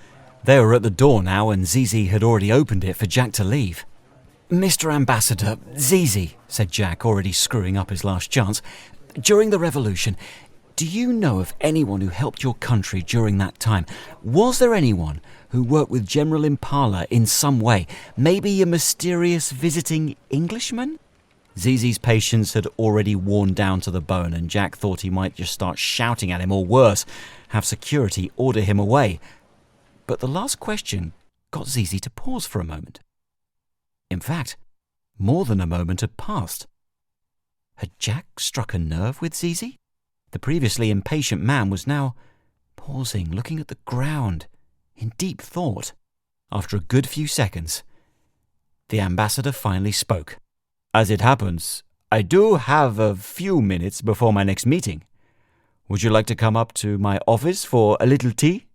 They were at the door now, and Zizi had already opened it for Jack to leave. "Mr. Ambassador, Zizi," said Jack, already screwing up his last chance. "During the revolution, do you know of anyone who helped your country during that time? Was there anyone who worked with General Impala in some way? Maybe a mysterious visiting Englishman?" Zizi's patience had already worn down to the bone, and Jack thought he might just start shouting at him, or worse, have security order him away. But the last question got Zizi to pause for a moment. In fact, more than a moment had passed. Had Jack struck a nerve with Zizi? The previously impatient man was now pausing, looking at the ground, in deep thought. After a good few seconds, the ambassador finally spoke. "As it happens, I do have a few minutes before my next meeting. Would you like to come up to my office for a little tea?"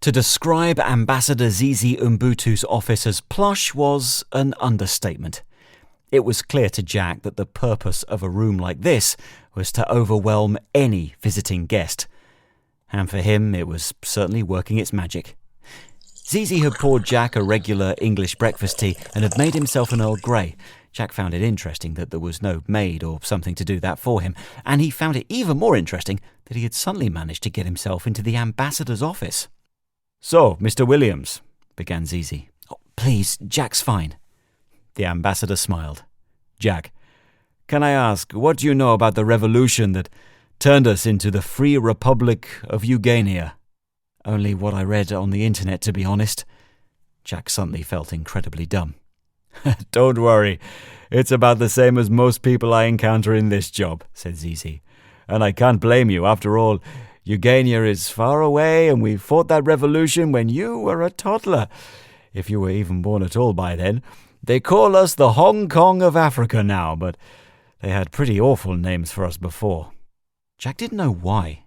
To describe Ambassador Zizi Mbutu's office as plush was an understatement. It was clear to Jack that the purpose of a room like this was to overwhelm any visiting guest. And for him, it was certainly working its magic. Zizi had poured Jack a regular English breakfast tea and had made himself an Earl Grey. Jack found it interesting that there was no maid or something to do that for him, and he found it even more interesting that he had suddenly managed to get himself into the ambassador's office. "So, Mr. Williams," began Zizi. "Oh, please, Jack's fine." The ambassador smiled. "Jack, can I ask, what do you know about the revolution that turned us into the Free Republic of Eugenia?" "Only what I read on the internet, to be honest." Jack suddenly felt incredibly dumb. "Don't worry, it's about the same as most people I encounter in this job," said Zizi. "And I can't blame you. After all, Eugenia is far away, and we fought that revolution when you were a toddler, if you were even born at all by then. They call us the Hong Kong of Africa now, but they had pretty awful names for us before." Jack didn't know why.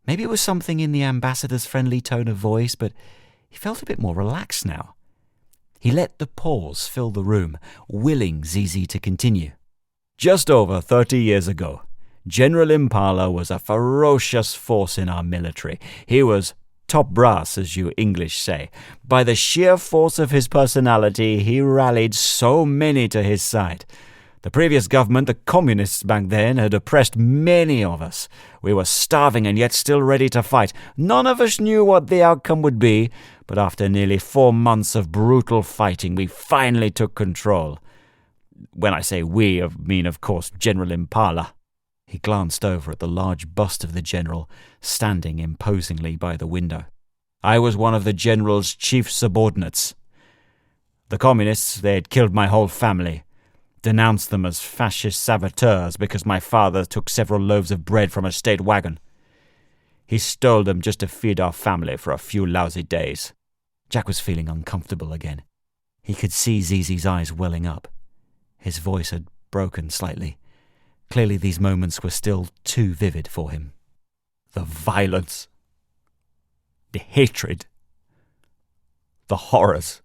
Maybe it was something in the ambassador's friendly tone of voice, but he felt a bit more relaxed now. He let the pause fill the room, willing Zizi to continue. "Just over 30 years ago, General Impala was a ferocious force in our military. He was top brass, as you English say. By the sheer force of his personality, he rallied so many to his side. The previous government, the communists back then, had oppressed many of us. We were starving and yet still ready to fight. None of us knew what the outcome would be, but after nearly 4 months of brutal fighting, we finally took control. When I say we, I mean, of course, General Impala." He glanced over at the large bust of the general, standing imposingly by the window. "I was one of the general's chief subordinates. The communists, they had killed my whole family, denounced them as fascist saboteurs because my father took several loaves of bread from a state wagon. He stole them just to feed our family for a few lousy days." Jack was feeling uncomfortable again. He could see Zizi's eyes welling up. His voice had broken slightly. Clearly these moments were still too vivid for him. The violence, the hatred, the horrors.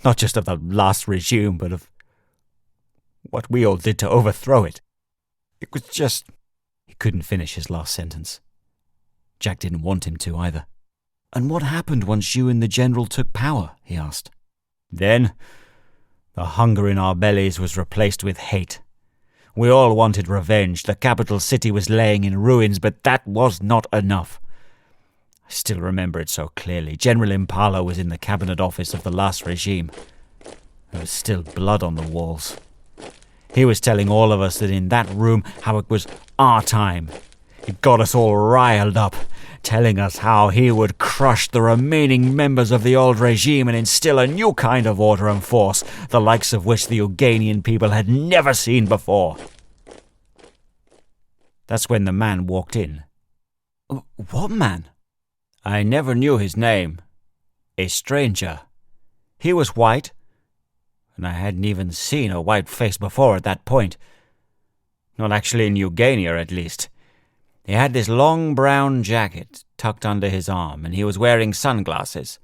Not just of the last regime, but of what we all did to overthrow it. It was just... He couldn't finish his last sentence. Jack didn't want him to either. "And what happened once you and the general took power?" he asked. "Then, the hunger in our bellies was replaced with hate. We all wanted revenge. The capital city was laying in ruins, but that was not enough. I still remember it so clearly. General Impala was in the cabinet office of the last regime. There was still blood on the walls. He was telling all of us that in that room how it was our time. It got us all riled up, telling us how he would crush the remaining members of the old regime and instill a new kind of order and force, the likes of which the Uganian people had never seen before." That's when the man walked in. "What man?" "I never knew his name. A stranger. He was white, and I hadn't even seen a white face before at that point. Not actually in Eugania, at least. He had this long brown jacket tucked under his arm, and he was wearing sunglasses,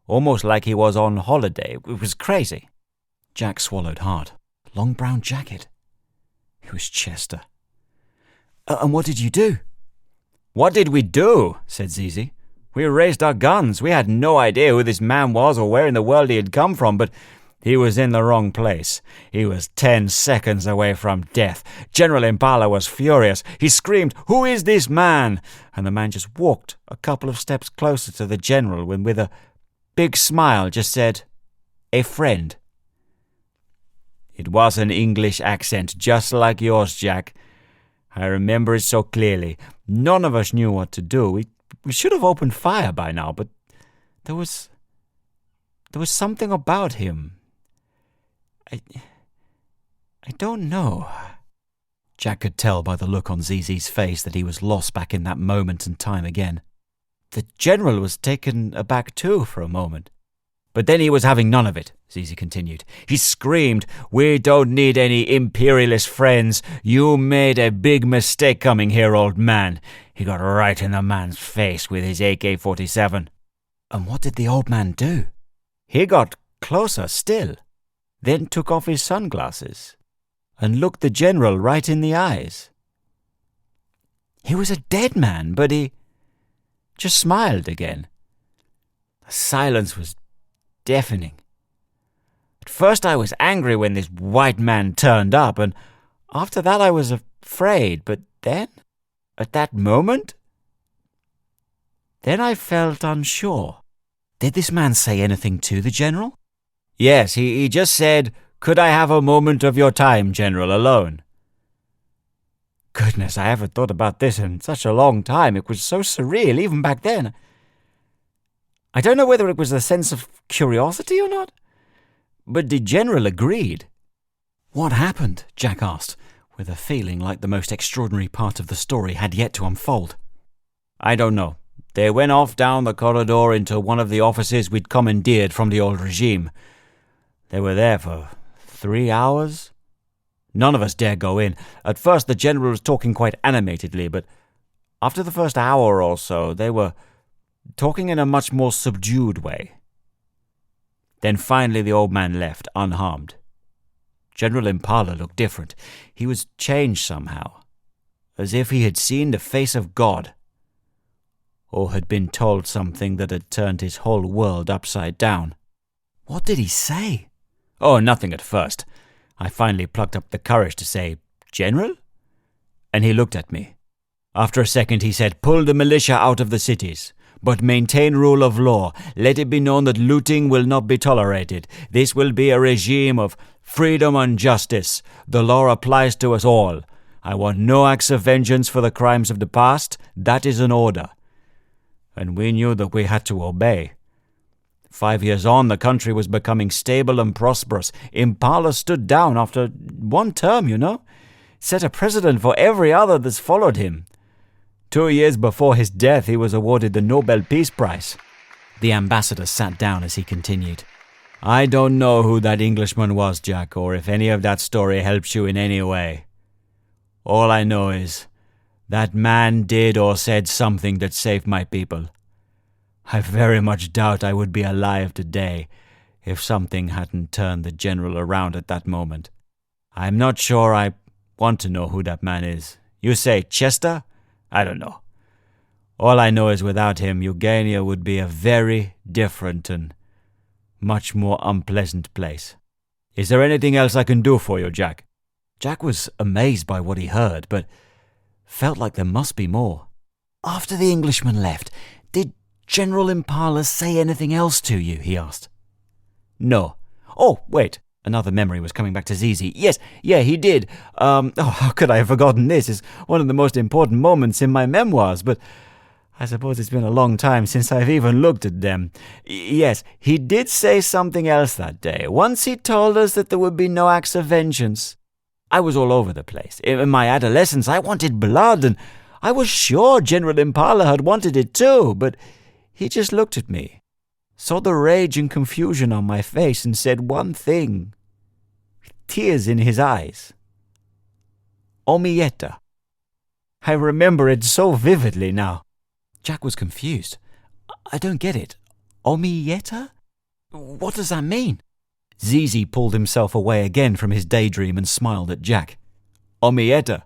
almost like he was on holiday. It was crazy." Jack swallowed hard. Long brown jacket. It was Chester. "And what did you do?" "What did we do?" said Zizi. "We raised our guns. We had no idea who this man was or where in the world he had come from, but he was in the wrong place. He was 10 seconds away from death. General Impala was furious. He screamed, 'Who is this man?' And the man just walked a couple of steps closer to the general when, with a big smile, just said, 'A friend.' It was an English accent, just like yours, Jack. I remember it so clearly. None of us knew what to do. We should have opened fire by now, but there was something about him. I don't know." Jack could tell by the look on Zizi's face that he was lost back in that moment and time again. The general was taken aback too for a moment. "But then he was having none of it," Zizi continued. "He screamed, 'We don't need any imperialist friends. You made a big mistake coming here, old man.' He got right in the man's face with his AK-47. "And what did the old man do?" "He got closer still, then took off his sunglasses and looked the general right in the eyes. He was a dead man, but he just smiled again. The silence was deafening. At first I was angry when this white man turned up, and after that I was afraid, but then, at that moment, then I felt unsure." "Did this man say anything to the general?" "Yes, he just said, 'Could I have a moment of your time, General, alone?'" Goodness, I haven't thought about this in such a long time. It was so surreal, even back then. I don't know whether it was a sense of curiosity or not, but the General agreed. "What happened?" Jack asked, with a feeling like the most extraordinary part of the story had yet to unfold. "I don't know. They went off down the corridor into one of the offices we'd commandeered from the old regime. They were there for 3 hours. None of us dared go in. At first the general was talking quite animatedly, but after the first hour or so they were talking in a much more subdued way. Then finally the old man left, unharmed. General Impala looked different. He was changed somehow, as if he had seen the face of God, or had been told something that had turned his whole world upside down." "What did he say?" "Oh, nothing at first. I finally plucked up the courage to say, 'General?' And he looked at me. After a second he said, 'Pull the militia out of the cities, but maintain rule of law. Let it be known that looting will not be tolerated. This will be a regime of Freedom and justice. The law applies to us all. I want no acts of vengeance for the crimes of the past. That is an order. And we knew that we had to obey. 5 years on, the country was becoming stable and prosperous. Impala stood down after one term, Set a precedent for every other that's followed him. 2 years before his death, he was awarded the Nobel Peace Prize. The ambassador sat down as he continued. I don't know who that Englishman was, Jack, or if any of that story helps you in any way. All I know is that man did or said something that saved my people. I very much doubt I would be alive today if something hadn't turned the general around at that moment. I'm not sure I want to know who that man is. You say Chester? I don't know. All I know is without him, Eugenia would be a very different and much more unpleasant place. Is there anything else I can do for you, Jack? Jack was amazed by what he heard, but felt like there must be more. After the Englishman left, did General Impala say anything else to you? He asked. No. Oh, wait. Another memory was coming back to Zizi. Yes, he did. How could I have forgotten this? It's one of the most important moments in my memoirs, but I suppose it's been a long time since I've even looked at them. Yes, he did say something else that day. Once he told us that there would be no acts of vengeance. I was all over the place. In my adolescence, I wanted blood, and I was sure General Impala had wanted it too, but he just looked at me, saw the rage and confusion on my face, and said one thing, with tears in his eyes. Omieta. I remember it so vividly now. Jack was confused. I don't get it. Omieta? What does that mean? Zizi pulled himself away again from his daydream and smiled at Jack. Omieta.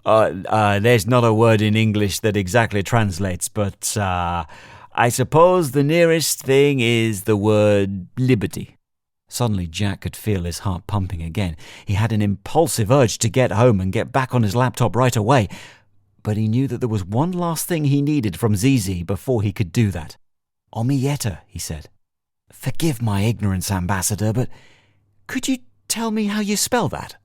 There's not a word in English that exactly translates, but I suppose the nearest thing is the word liberty. Suddenly Jack could feel his heart pumping again. He had an impulsive urge to get home and get back on his laptop right away, but he knew that there was one last thing he needed from Zizi before he could do that. Omieta, he said. Forgive my ignorance, Ambassador, but could you tell me how you spell that?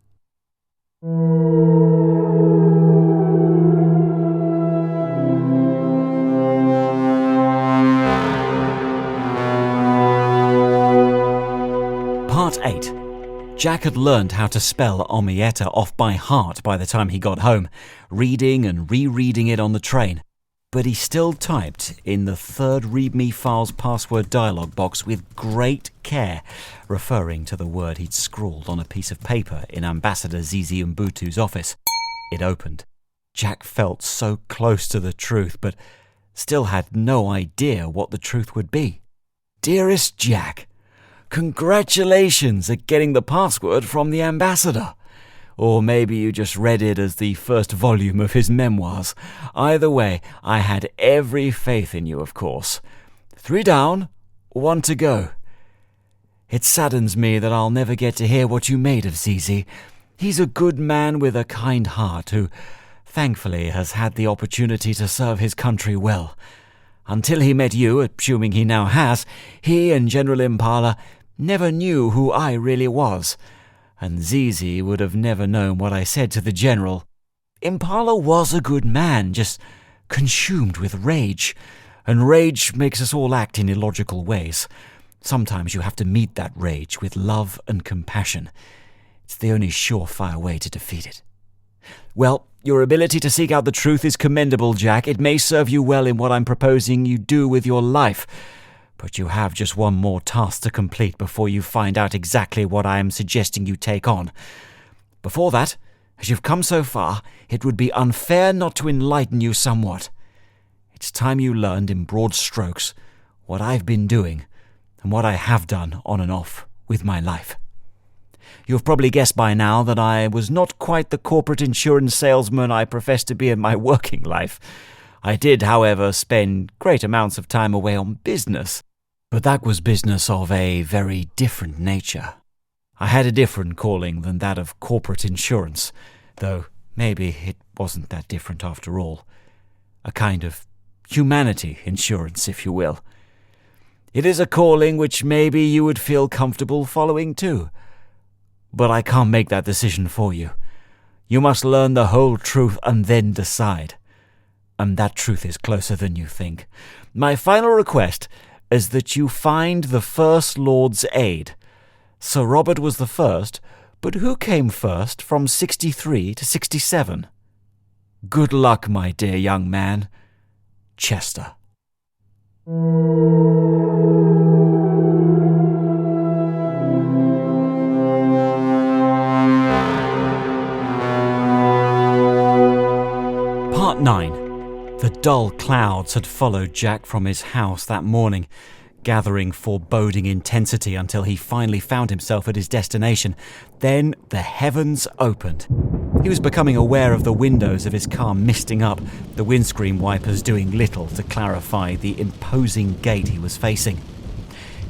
Part 8. Jack had learned how to spell Omieta off by heart by the time he got home, reading and rereading it on the train. But he still typed in the third README file's password dialog box with great care, referring to the word he'd scrawled on a piece of paper in Ambassador Zizi Mbutu's office. It opened. Jack felt so close to the truth, but still had no idea what the truth would be. Dearest Jack, congratulations at getting the password from the ambassador. Or maybe you just read it as the first volume of his memoirs. Either way, I had every faith in you, of course. 3 down, 1 to go. It saddens me that I'll never get to hear what you made of Zizi. He's a good man with a kind heart who, thankfully, has had the opportunity to serve his country well. Until he met you, assuming he now has, he and General Impala never knew who I really was. And Zizi would have never known what I said to the general. Impala was a good man, just consumed with rage. And rage makes us all act in illogical ways. Sometimes you have to meet that rage with love and compassion. It's the only surefire way to defeat it. Well, your ability to seek out the truth is commendable, Jack. It may serve you well in what I'm proposing you do with your life. But you have just one more task to complete before you find out exactly what I am suggesting you take on. Before that, as you've come so far, it would be unfair not to enlighten you somewhat. It's time you learned in broad strokes what I've been doing and what I have done on and off with my life. You've probably guessed by now that I was not quite the corporate insurance salesman I professed to be in my working life. I did, however, spend great amounts of time away on business. But that was business of a very different nature. I had a different calling than that of corporate insurance, though maybe it wasn't that different after all. A kind of humanity insurance, if you will. It is a calling which maybe you would feel comfortable following too. But I can't make that decision for you. You must learn the whole truth and then decide. And that truth is closer than you think. My final request is that you find the First Lord's aid. Sir Robert was the first, but who came first from 63 to 67? Good luck, my dear young man. Chester. Part 9. The dull clouds had followed Jack from his house that morning, gathering foreboding intensity until he finally found himself at his destination. Then the heavens opened. He was becoming aware of the windows of his car misting up, the windscreen wipers doing little to clarify the imposing gate he was facing.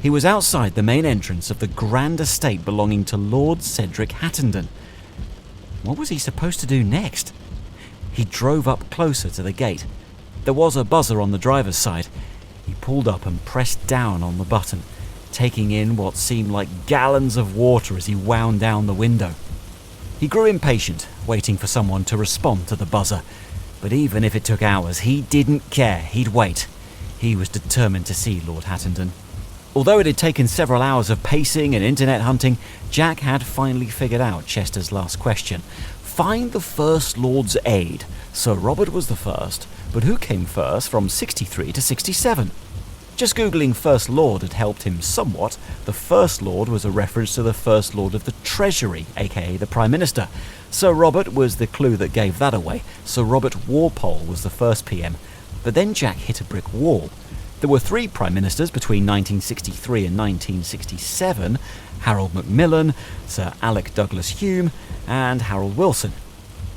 He was outside the main entrance of the grand estate belonging to Lord Cedric Hattenden. What was he supposed to do next? He drove up closer to the gate. There was a buzzer on the driver's side. He pulled up and pressed down on the button, taking in what seemed like gallons of water as he wound down the window. He grew impatient, waiting for someone to respond to the buzzer. But even if it took hours, he didn't care. He'd wait. He was determined to see Lord Hattenden. Although it had taken several hours of pacing and internet hunting, Jack had finally figured out Chester's last question. Find the First Lord's aid. Sir Robert was the first, but who came first from 63 to 67? Just Googling First Lord had helped him somewhat. The First Lord was a reference to the First Lord of the Treasury, aka the Prime Minister. Sir Robert was the clue that gave that away. Sir Robert Walpole was the first PM. But then Jack hit a brick wall. There were 3 Prime Ministers between 1963 and 1967, Harold Macmillan, Sir Alec Douglas Hume, and Harold Wilson.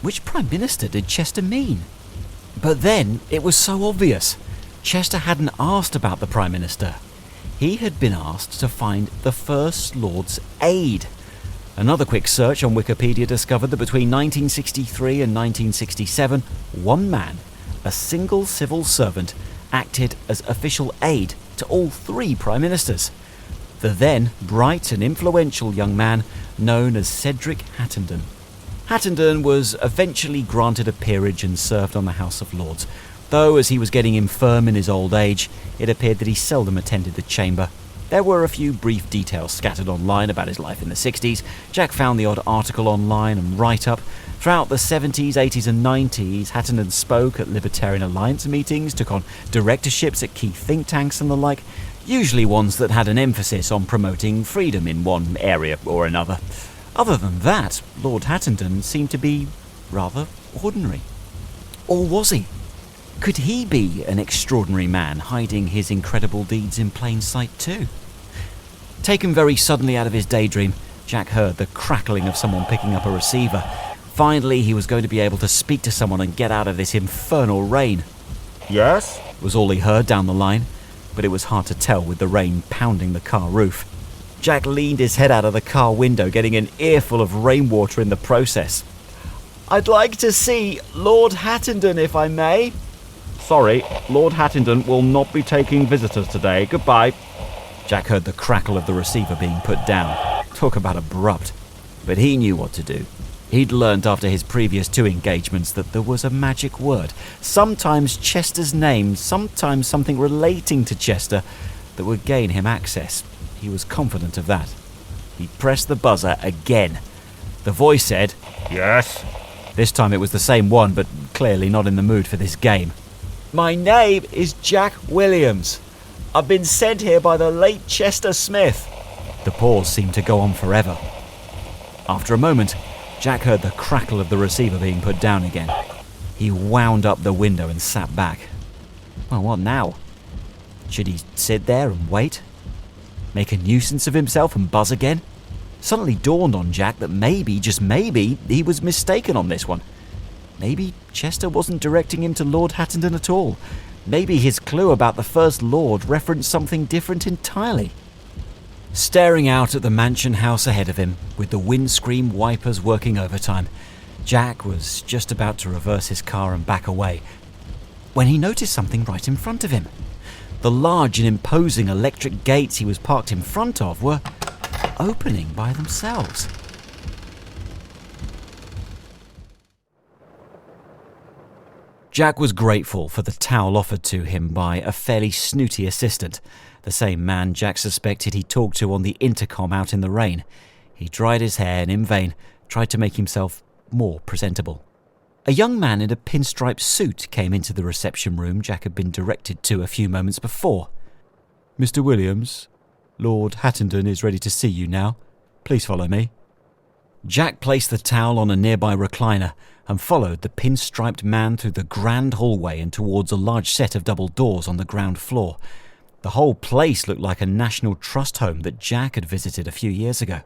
Which Prime Minister did Chester mean? But then it was so obvious. Chester hadn't asked about the Prime Minister. He had been asked to find the First Lord's aid. Another quick search on Wikipedia discovered that between 1963 and 1967, one man, a single civil servant, acted as official aide to all 3 Prime Ministers. The then bright and influential young man known as Cedric Hattenden. Hattenden was eventually granted a peerage and served on the House of Lords, though as he was getting infirm in his old age, it appeared that he seldom attended the chamber. There were a few brief details scattered online about his life in the 60s. Jack found the odd article online and write-up. Throughout the 70s, 80s and 90s, Hattenden spoke at Libertarian Alliance meetings, took on directorships at key think tanks and the like, usually ones that had an emphasis on promoting freedom in one area or another. Other than that, Lord Hattenden seemed to be rather ordinary. Or was he? Could he be an extraordinary man hiding his incredible deeds in plain sight too? Taken very suddenly out of his daydream, Jack heard the crackling of someone picking up a receiver. Finally, he was going to be able to speak to someone and get out of this infernal rain. Yes? Was all he heard down the line, but it was hard to tell with the rain pounding the car roof. Jack leaned his head out of the car window, getting an earful of rainwater in the process. "I'd like to see Lord Hattenden, if I may." Sorry, Lord Hattenden will not be taking visitors today. Goodbye. Jack heard the crackle of the receiver being put down. Talk about abrupt. But he knew what to do. He'd learnt after his previous 2 engagements that there was a magic word. Sometimes Chester's name, sometimes something relating to Chester, that would gain him access. He was confident of that. He pressed the buzzer again. The voice said, Yes? This time it was the same one, but clearly not in the mood for this game. "My name is Jack Williams. I've been sent here by the late Chester Smith." The pause seemed to go on forever. After a moment, Jack heard the crackle of the receiver being put down again. He wound up the window and sat back. Well, what now? Should he sit there and wait? Make a nuisance of himself and buzz again? Suddenly dawned on Jack that maybe, just maybe, he was mistaken on this one. Maybe Chester wasn't directing him to Lord Hattenden at all. Maybe his clue about the First Lord referenced something different entirely. Staring out at the mansion house ahead of him, with the windscreen wipers working overtime, Jack was just about to reverse his car and back away, when he noticed something right in front of him. The large and imposing electric gates he was parked in front of were opening by themselves. Jack was grateful for the towel offered to him by a fairly snooty assistant, the same man Jack suspected he talked to on the intercom out in the rain. He dried his hair and in vain tried to make himself more presentable. A young man in a pinstripe suit came into the reception room Jack had been directed to a few moments before. "Mr. Williams, Lord Hattenden is ready to see you now. Please follow me." Jack placed the towel on a nearby recliner and followed the pinstriped man through the grand hallway and towards a large set of double doors on the ground floor. The whole place looked like a National Trust home that Jack had visited a few years ago.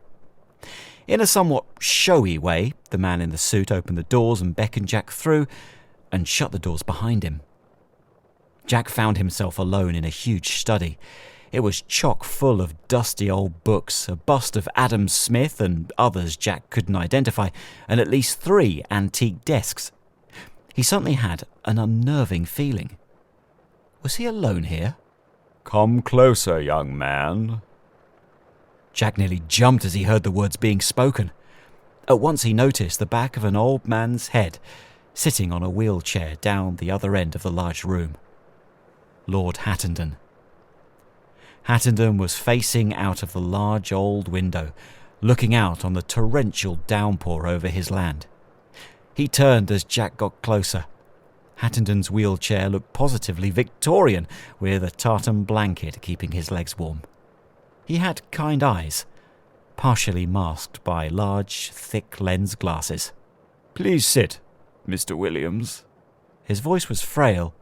In a somewhat showy way, the man in the suit opened the doors and beckoned Jack through and shut the doors behind him. Jack found himself alone in a huge study. It was chock full of dusty old books, a bust of Adam Smith and others Jack couldn't identify, and at least 3 antique desks. He suddenly had an unnerving feeling. Was he alone here? "Come closer, young man." Jack nearly jumped as he heard the words being spoken. At once he noticed the back of an old man's head sitting on a wheelchair down the other end of the large room. Lord Hattenden. Hattenden was facing out of the large old window, looking out on the torrential downpour over his land. He turned as Jack got closer. Hattenden's wheelchair looked positively Victorian, with a tartan blanket keeping his legs warm. He had kind eyes, partially masked by large, thick lens glasses. "Please sit, Mr. Williams." His voice was frail,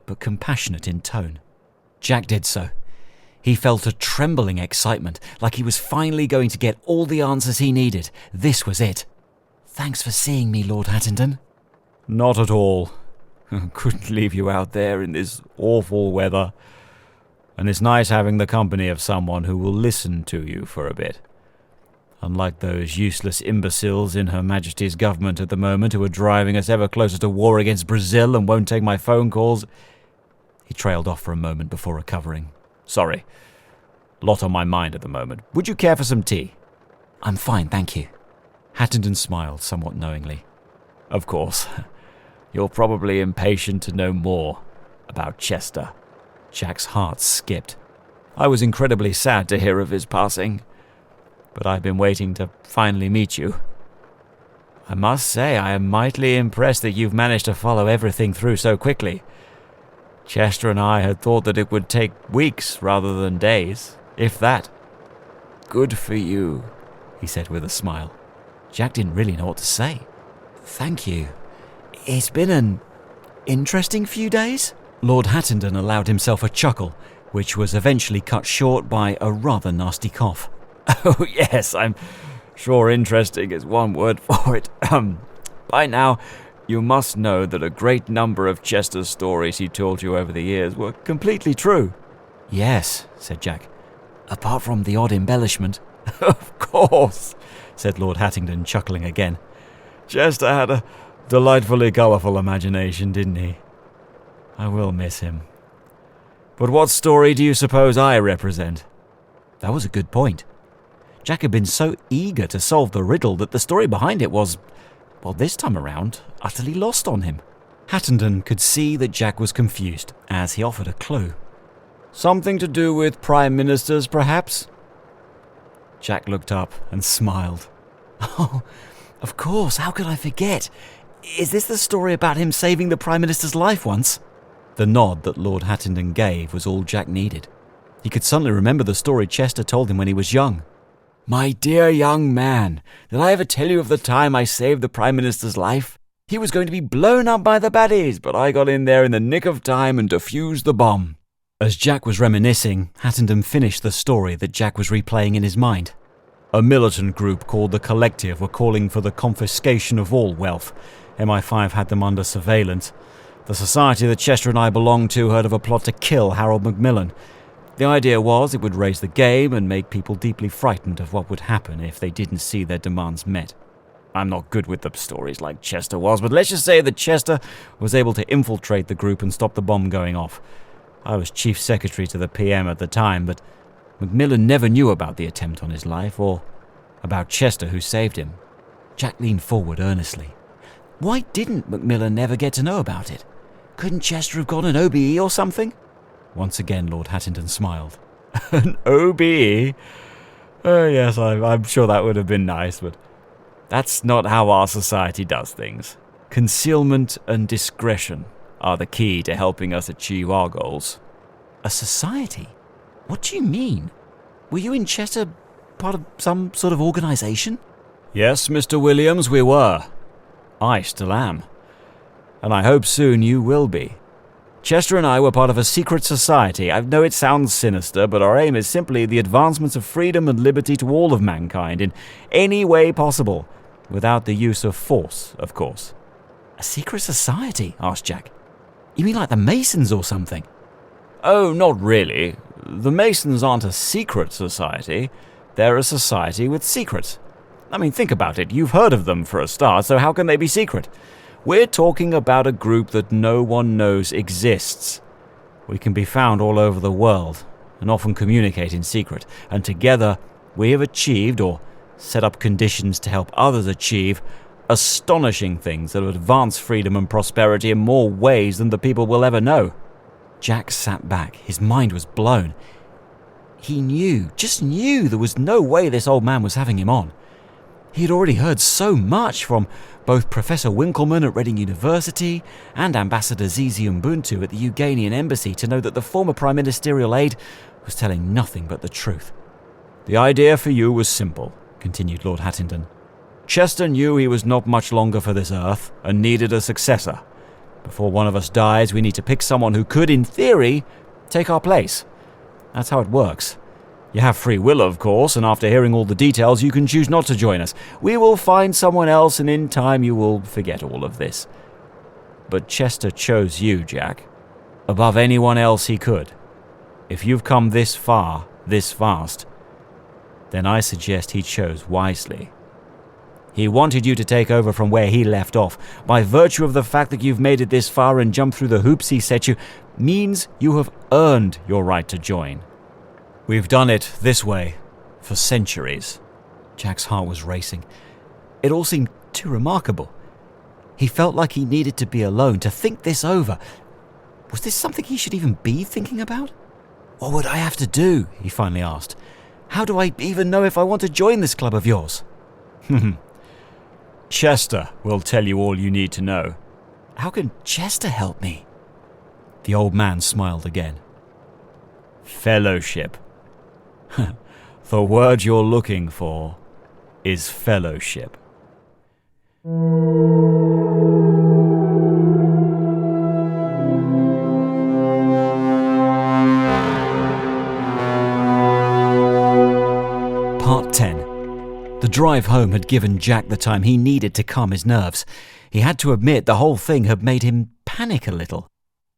but compassionate in tone. Jack did so. He felt a trembling excitement, like he was finally going to get all the answers he needed. This was it. "Thanks for seeing me, Lord Hattenden." "Not at all. Couldn't leave you out there in this awful weather. And it's nice having the company of someone who will listen to you for a bit. Unlike those useless imbeciles in Her Majesty's government at the moment who are driving us ever closer to war against Brazil and won't take my phone calls." He trailed off for a moment before recovering. "Sorry. Lot on my mind at the moment. Would you care for some tea?" "I'm fine, thank you." Hattenden smiled somewhat knowingly. "Of course. You're probably impatient to know more about Chester." Jack's heart skipped. "I was incredibly sad to hear of his passing, but I've been waiting to finally meet you. I must say I am mightily impressed that you've managed to follow everything through so quickly. Chester and I had thought that it would take weeks rather than days, if that. Good for you," he said with a smile. Jack didn't really know what to say. "Thank you. It's been an interesting few days." Lord Hattenden allowed himself a chuckle, which was eventually cut short by a rather nasty cough. "Oh yes, I'm sure interesting is one word for it. By now, you must know that a great number of Chester's stories he told you over the years were completely true." "Yes," said Jack, "apart from the odd embellishment." "Of course," said Lord Hattenden, chuckling again. "Chester had a delightfully colourful imagination, didn't he? I will miss him. But what story do you suppose I represent?" That was a good point. Jack had been so eager to solve the riddle that the story behind it was, well, this time around, utterly lost on him. Hattenden could see that Jack was confused as he offered a clue. "Something to do with prime ministers, perhaps?" Jack looked up and smiled. "Oh, of course, how could I forget? Is this the story about him saving the Prime Minister's life once?" The nod that Lord Hattenden gave was all Jack needed. He could suddenly remember the story Chester told him when he was young. "My dear young man, did I ever tell you of the time I saved the Prime Minister's life? He was going to be blown up by the baddies, but I got in there in the nick of time and defused the bomb." As Jack was reminiscing, Hattenden finished the story that Jack was replaying in his mind. A militant group called the Collective were calling for the confiscation of all wealth. MI5 had them under surveillance. The society that Chester and I belonged to heard of a plot to kill Harold Macmillan. The idea was it would raise the game and make people deeply frightened of what would happen if they didn't see their demands met. I'm not good with the stories like Chester was, but let's just say that Chester was able to infiltrate the group and stop the bomb going off. I was chief secretary to the PM at the time, but Macmillan never knew about the attempt on his life or about Chester who saved him. Jack leaned forward earnestly. Why didn't Macmillan ever get to know about it? Couldn't Chester have got an OBE or something? Once again, Lord Hattington smiled. An OBE? Oh, yes, I'm sure that would have been nice, but that's not how our society does things. Concealment and discretion are the key to helping us achieve our goals. A society? What do you mean? Were you in Chester part of some sort of organisation? Yes, Mr. Williams, we were. I still am. And I hope soon you will be. Chester and I were part of a secret society. I know it sounds sinister, but our aim is simply the advancement of freedom and liberty to all of mankind in any way possible, without the use of force, of course. A secret society? Asked Jack. You mean like the Masons or something? Oh, not really. The Masons aren't a secret society. They're a society with secrets. I mean, think about it. You've heard of them for a start, so how can they be secret? We're talking about a group that no one knows exists. We can be found all over the world, and often communicate in secret, and together we have achieved, or set up conditions to help others achieve, astonishing things that will advance freedom and prosperity in more ways than the people will ever know. Jack sat back. His mind was blown. He just knew there was no way this old man was having him on. He had already heard so much from both Professor Winkleman at Reading University and Ambassador Zizi Ubuntu at the Uganian Embassy to know that the former Prime Ministerial aide was telling nothing but the truth. The idea for you was simple, continued Lord Hattington. Chester knew he was not much longer for this earth and needed a successor. Before one of us dies, we need to pick someone who could, in theory, take our place. That's how it works. You have free will, of course, and after hearing all the details, you can choose not to join us. We will find someone else, and in time you will forget all of this. But Chester chose you, Jack. Above anyone else he could. If you've come this far, this fast, then I suggest he chose wisely. He wanted you to take over from where he left off. By virtue of the fact that you've made it this far and jumped through the hoops he set you, means you have earned your right to join. We've done it this way for centuries. Jack's heart was racing. It all seemed too remarkable. He felt like he needed to be alone, to think this over. Was this something he should even be thinking about? What would I have to do? He finally asked. How do I even know if I want to join this club of yours? Chester will tell you all you need to know. How can Chester help me? The old man smiled again. Fellowship. The word you're looking for is fellowship. Part 10. The drive home had given Jack the time he needed to calm his nerves. He had to admit the whole thing had made him panic a little.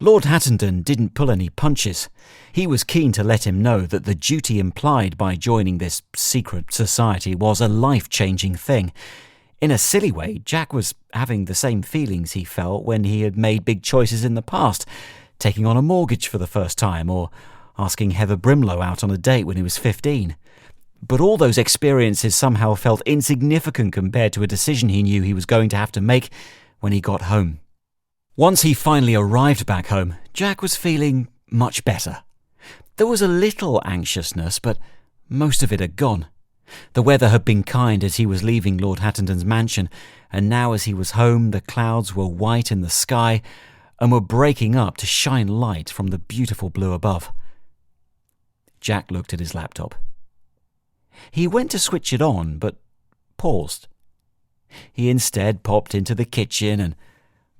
Lord Hattington didn't pull any punches. He was keen to let him know that the duty implied by joining this secret society was a life-changing thing. In a silly way, Jack was having the same feelings he felt when he had made big choices in the past, taking on a mortgage for the first time, or asking Heather Brimlow out on a date when he was 15. But all those experiences somehow felt insignificant compared to a decision he knew he was going to have to make when he got home. Once he finally arrived back home, Jack was feeling much better. There was a little anxiousness, but most of it had gone. The weather had been kind as he was leaving Lord Hattington's mansion, and now as he was home, the clouds were white in the sky and were breaking up to shine light from the beautiful blue above. Jack looked at his laptop. He went to switch it on, but paused. He instead popped into the kitchen and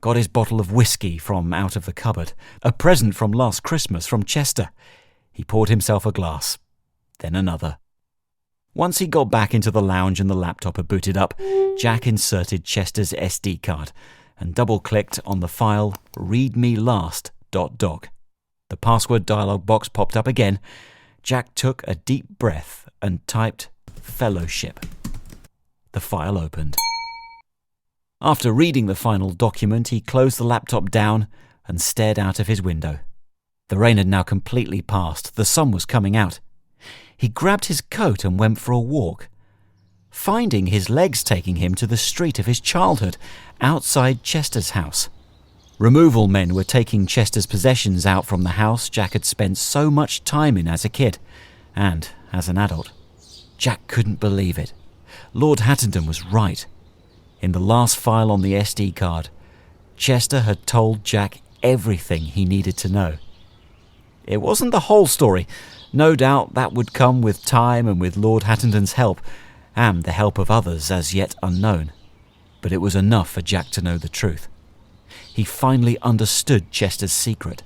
got his bottle of whiskey from out of the cupboard, a present from last Christmas from Chester. He poured himself a glass, then another. Once he got back into the lounge and the laptop had booted up, Jack inserted Chester's SD card and double-clicked on the file readmelast.doc. The password dialog box popped up again. Jack took a deep breath and typed fellowship. The file opened. After reading the final document, he closed the laptop down and stared out of his window. The rain had now completely passed. The sun was coming out. He grabbed his coat and went for a walk, finding his legs taking him to the street of his childhood, outside Chester's house. Removal men were taking Chester's possessions out from the house Jack had spent so much time in as a kid, and as an adult. Jack couldn't believe it. Lord Hattenden was right. In the last file on the SD card, Chester had told Jack everything he needed to know. It wasn't the whole story. No doubt that would come with time and with Lord Hattenden's help, and the help of others as yet unknown. But it was enough for Jack to know the truth. He finally understood Chester's secret.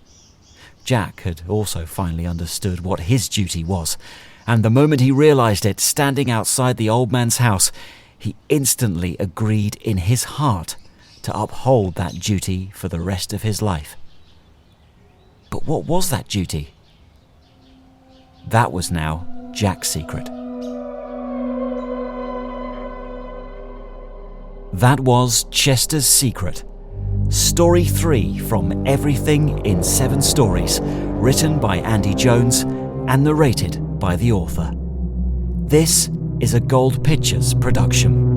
Jack had also finally understood what his duty was, and the moment he realised it, standing outside the old man's house, he instantly agreed in his heart to uphold that duty for the rest of his life. But what was that duty? That was now Jack's secret. That was Chester's Secret. Story 3 from Everything in 7 Stories, written by Andy Jones and narrated by the author. This is a Gold Pictures production.